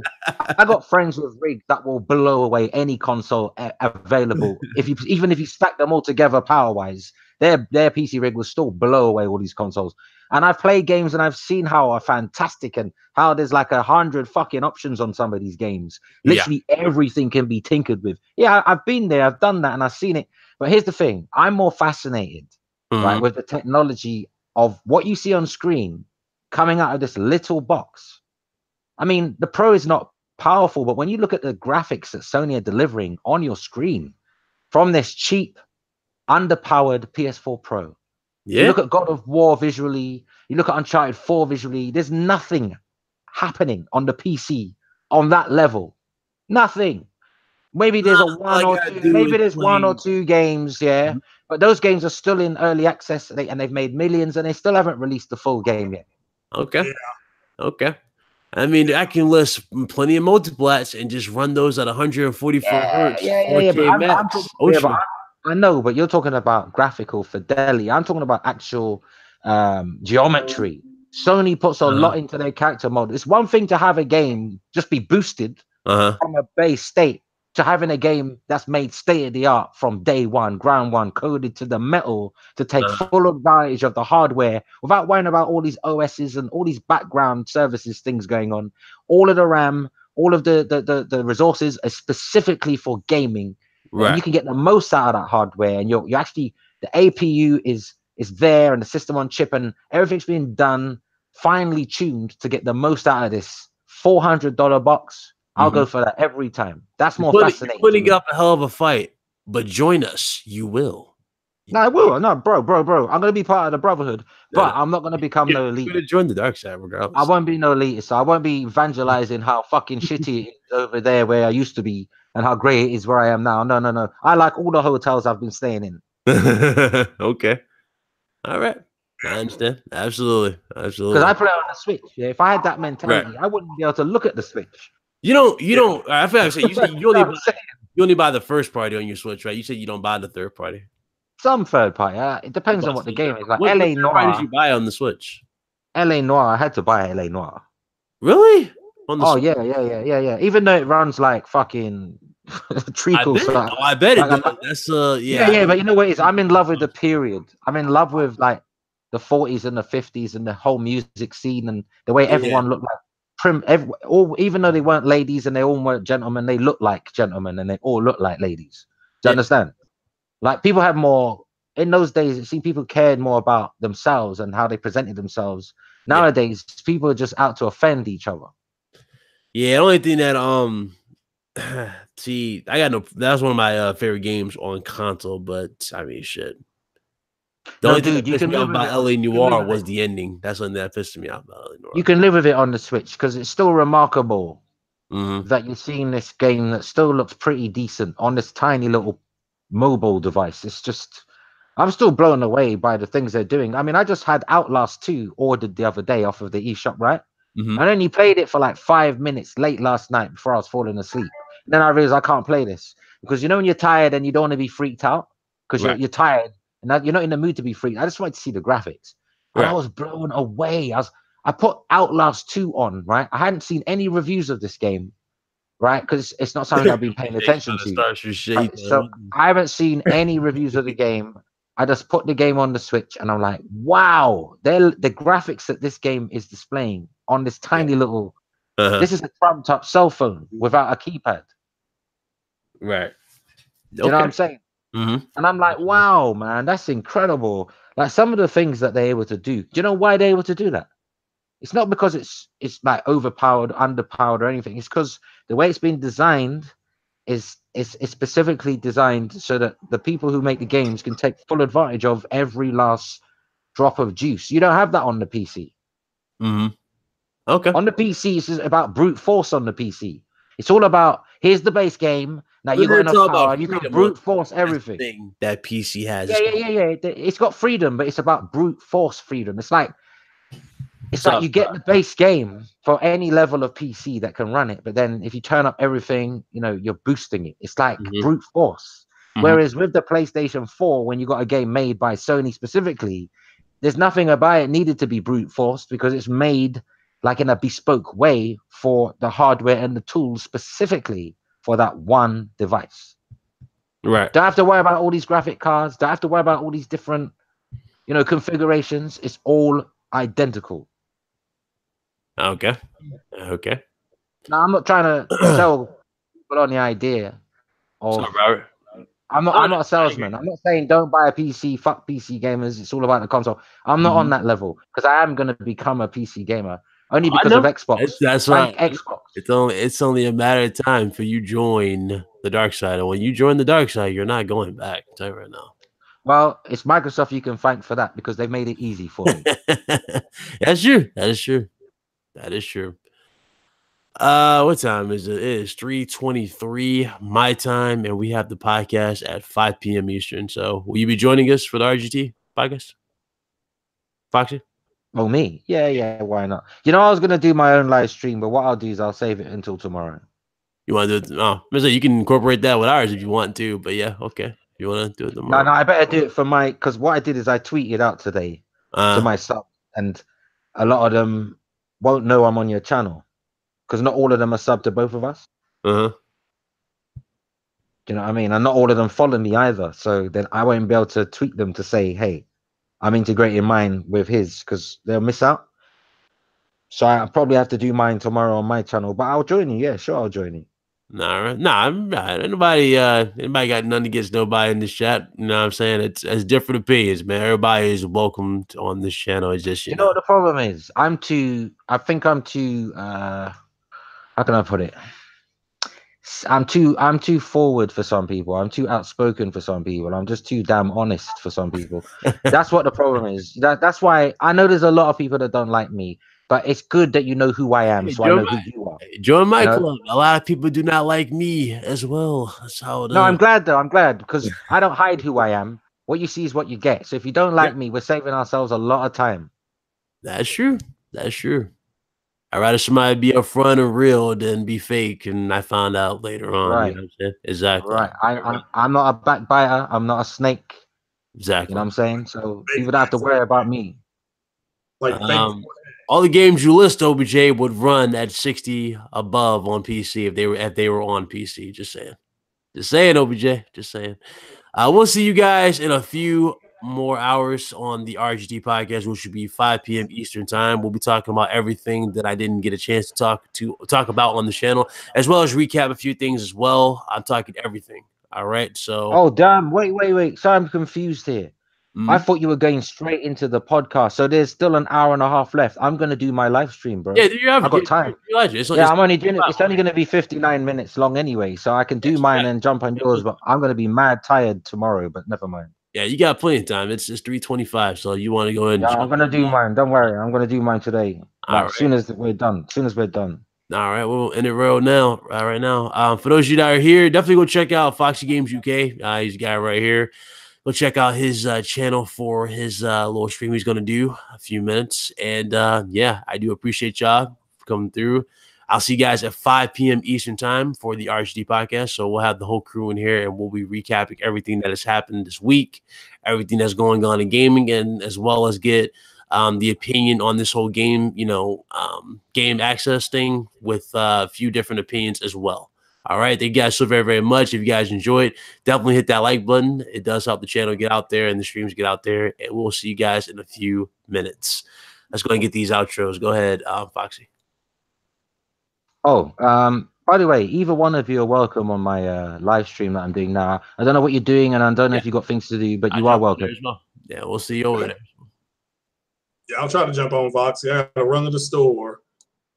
I got friends with rigs that will blow away any console available. Even if you stack them all together power wise, their PC rig will still blow away all these consoles. And I've played games and I've seen how are fantastic and how there's like 100 fucking options on some of these games. Literally everything can be tinkered with. Yeah, I've been there, I've done that, and I've seen it. But here's the thing: I'm more fascinated, right, with the technology of what you see on screen coming out of this little box. I mean, the Pro is not powerful, but when you look at the graphics that Sony are delivering on your screen from this cheap, underpowered PS4 Pro, you look at God of War visually, you look at Uncharted 4 visually, there's nothing happening on the PC on that level. Nothing. Maybe there's one or two games, yeah, but those games are still in early access, and they've made millions, and they still haven't released the full game yet. Okay. I mean, I can list plenty of multiplats and just run those at 144 hertz. But I know, but you're talking about graphical fidelity. I'm talking about actual geometry. Sony puts a lot into their character mode. It's one thing to have a game just be boosted from a base state to having a game that's made state of the art from day one, ground one, coded to the metal to take full advantage of the hardware without worrying about all these OSs and all these background services, things going on. All of the RAM, all of the resources are specifically for gaming. Right. And you can get the most out of that hardware, and you're actually, the APU is there, and the system on chip, and everything's been done, finely tuned to get the most out of this $400 box. I'll go for that every time. That's more fascinating. You're putting up a hell of a fight, but join us. You will. No, I will. No, bro. I'm gonna be part of the brotherhood, but I'm not gonna become no elite. You're gonna join the dark side, regardless. I won't be no elite, so I won't be evangelizing how fucking shitty it is over there where I used to be and how great it is where I am now. No. I like all the hotels I've been staying in. Okay. All right. I understand. Absolutely. Because I play on the Switch. Yeah, if I had that mentality, I wouldn't be able to look at the Switch. You don't. I feel like you only buy the first party on your Switch, right? You said you don't buy the third party. Some third party. It depends on what the game is. Like LA Noire. What did you buy on the Switch? LA Noire. I had to buy LA Noire. Really? Yeah. Even though it runs like fucking treacle. I bet it does. That's Yeah, but you know what it is? I'm in love with the period. I'm in love with like the 40s and the 50s and the whole music scene and the way everyone looked like. Even though they weren't ladies and they all weren't gentlemen, they looked like gentlemen and they all looked like ladies. Do you understand? Like people had more in those days. It seemed people cared more about themselves and how they presented themselves. Nowadays, people are just out to offend each other. Yeah, the only thing that see, that's one of my favorite games on console, but I mean, shit. The only thing that pissed me off about LA Noire was the ending. That's something that pissed me off about LA Noire. You can live with it on the Switch because it's still remarkable that you're seeing this game that still looks pretty decent on this tiny little mobile device. It's just, I'm still blown away by the things they're doing. I mean, I just had Outlast 2 ordered the other day off of the eShop, right? I only played it for like 5 minutes late last night before I was falling asleep. And then I realized I can't play this because you know when you're tired and you don't want to be freaked out because you're tired. And you're not in the mood to be freaked. I just wanted to see the graphics. And I was blown away. I put Outlast 2 on, right? I hadn't seen any reviews of this game, right? Because it's not something I've been paying attention to. Right? So I haven't seen any reviews of the game. I just put the game on the Switch and I'm like, wow, the graphics that this game is displaying on this tiny little, this is a trumped up cell phone without a keypad. Right. You know what I'm saying? And I'm like, wow, man, that's incredible. Like some of the things that they're able to do. Do you know why they're able to do that? It's not because it's like overpowered, underpowered, or anything. It's because the way it's been designed is specifically designed so that the people who make the games can take full advantage of every last drop of juice. You don't have that on the PC. Okay. On the PC, it's about brute force on the PC. It's all about, here's the base game. Now you got enough power, and you can brute force everything. That PC has. Yeah. It's got freedom, but it's about brute force freedom. It's like you get the base game for any level of PC that can run it, but then if you turn up everything, you're boosting it. It's like brute force. Whereas with the PlayStation 4, when you got a game made by Sony specifically, there's nothing about it needed to be brute forced because it's made like in a bespoke way for the hardware and the tools specifically for that one device. Right. Don't have to worry about all these graphic cards. Don't have to worry about all these different, configurations. It's all identical. Okay. Now, I'm not trying to sell people on the idea of... Sorry, Robert. I'm not a salesman. I'm not saying don't buy a PC. Fuck PC gamers. It's all about the console. I'm not on that level because I am going to become a PC gamer only because of Xbox. That's right. Xbox. It's only a matter of time for you join the dark side. And when you join the dark side, you're not going back. I'll tell you right now. Well, it's Microsoft you can thank for that because they've made it easy for me. That's true. That is true. That is true. What time is it? It is 3:23 my time, and we have the podcast at 5 p.m. Eastern. So will you be joining us for the RGT podcast? Foxy? Oh, me? Yeah, why not? You know, I was gonna do my own live stream, but what I'll do is I'll save it until tomorrow. You want to do it? Oh, you can incorporate that with ours if you want to, but yeah, okay. You want to do it tomorrow? No, I better do it for because what I did is I tweeted out today to my sub, and a lot of them won't know I'm on your channel because not all of them are subbed to both of us. Do you know what I mean? And not all of them follow me either, so then I won't be able to tweet them to say, "Hey, I'm integrating mine with his," because they'll miss out. So I probably have to do mine tomorrow on my channel, but I'll join you. Yeah, sure, I'll join you. I'm right. Anybody got nothing against nobody in this chat. You know what I'm saying? It's different opinions, man. Everybody is welcome on this channel. It's just you know what the problem is? I think I'm too how can I put it? I'm too forward for some people. I'm too outspoken for some people. I'm just too damn honest for some people. That's what the problem is. That's why I know there's a lot of people that don't like me. But it's good that you know who I am, so I know who you are. Join my club. A lot of people do not like me as well. That's how it is. No, I'm glad though. I'm glad because I don't hide who I am. What you see is what you get. So if you don't like me, we're saving ourselves a lot of time. That's true. That's true. I'd rather somebody be upfront and real than be fake. And I found out later on. Right. You know what I'm saying? Exactly. Right. I'm not a backbiter. I'm not a snake. Exactly. You know what I'm saying? So people don't have to worry about me. Like all the games you list, OBJ, would run at 60 above on PC if they were on PC. Just saying, OBJ. Just saying. We'll see you guys in a few more hours on the RGT podcast, which should be 5 p.m. Eastern time. We'll be talking about everything that I didn't get a chance to talk about on the channel, as well as recap a few things as well. I'm talking everything. All right. So. Oh damn! Wait. So I'm confused here. I thought you were going straight into the podcast, so there's still an hour and a half left. I'm gonna do my live stream, bro. Yeah, I've got time. I'm only doing it. It's only gonna be 59 minutes long anyway, so I can do mine and jump on yours. But I'm gonna be mad tired tomorrow. But never mind. Yeah, you got plenty of time. It's 3:25, so you want to go ahead. Yeah, I'm gonna do mine. Don't worry, I'm gonna do mine today. As soon as we're done. All right, we'll end it right now. For those of you that are here, definitely go check out Foxy Games UK. He's a guy right here. Go check out his channel for his little stream he's going to do a few minutes. And I do appreciate y'all for coming through. I'll see you guys at 5 p.m. Eastern time for the RGT podcast. So we'll have the whole crew in here and we'll be recapping everything that has happened this week, everything that's going on in gaming, and as well as get the opinion on this whole game, game access thing with a few different opinions as well. All right. Thank you guys so very, very much. If you guys enjoyed, definitely hit that like button. It does help the channel get out there and the streams get out there. And we'll see you guys in a few minutes. Let's go and get these outros. Go ahead, Foxy. Oh, by the way, either one of you are welcome on my live stream that I'm doing now. I don't know what you're doing, and I don't know if you've got things to do, but you are welcome. Yeah, we'll see you over there. Yeah, I'll try to jump on, Foxy. I got to run to the store.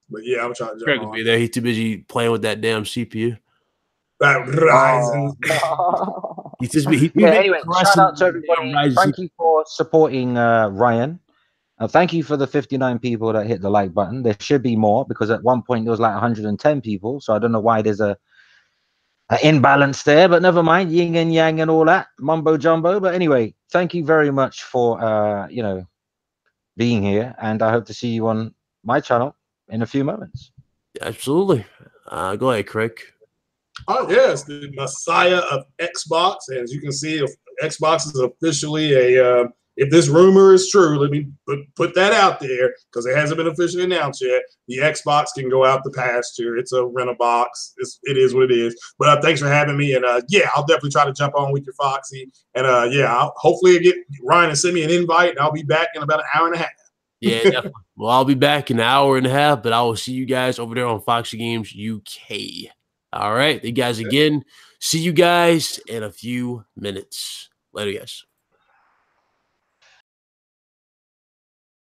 But yeah, I'm trying to jump Craig will be there. He's too busy playing with that damn CPU. That Ryzen. He's just anyway, shout out to everybody. Thank you for supporting Ryan. Thank you for the 59 people that hit the like button. There should be more because at one point there was like 110 people. So I don't know why there's an imbalance there, but never mind. Yin and yang and all that mumbo jumbo. But anyway, thank you very much for being here, and I hope to see you on my channel in a few moments. Absolutely. Go ahead, Craig. Oh, yes, the Messiah of Xbox. As you can see, Xbox is officially if this rumor is true, let me put that out there because it hasn't been officially announced yet. The Xbox can go out the pasture. It's a rent-a-box. It is what it is. But thanks for having me. And, I'll definitely try to jump on with your Foxy. And, I'll hopefully get Ryan to send me an invite, and I'll be back in about an hour and a half. Yeah, definitely. Well, I'll be back in an hour and a half, but I will see you guys over there on Foxy Games UK. All right. You guys again. See you guys in a few minutes. Later, guys.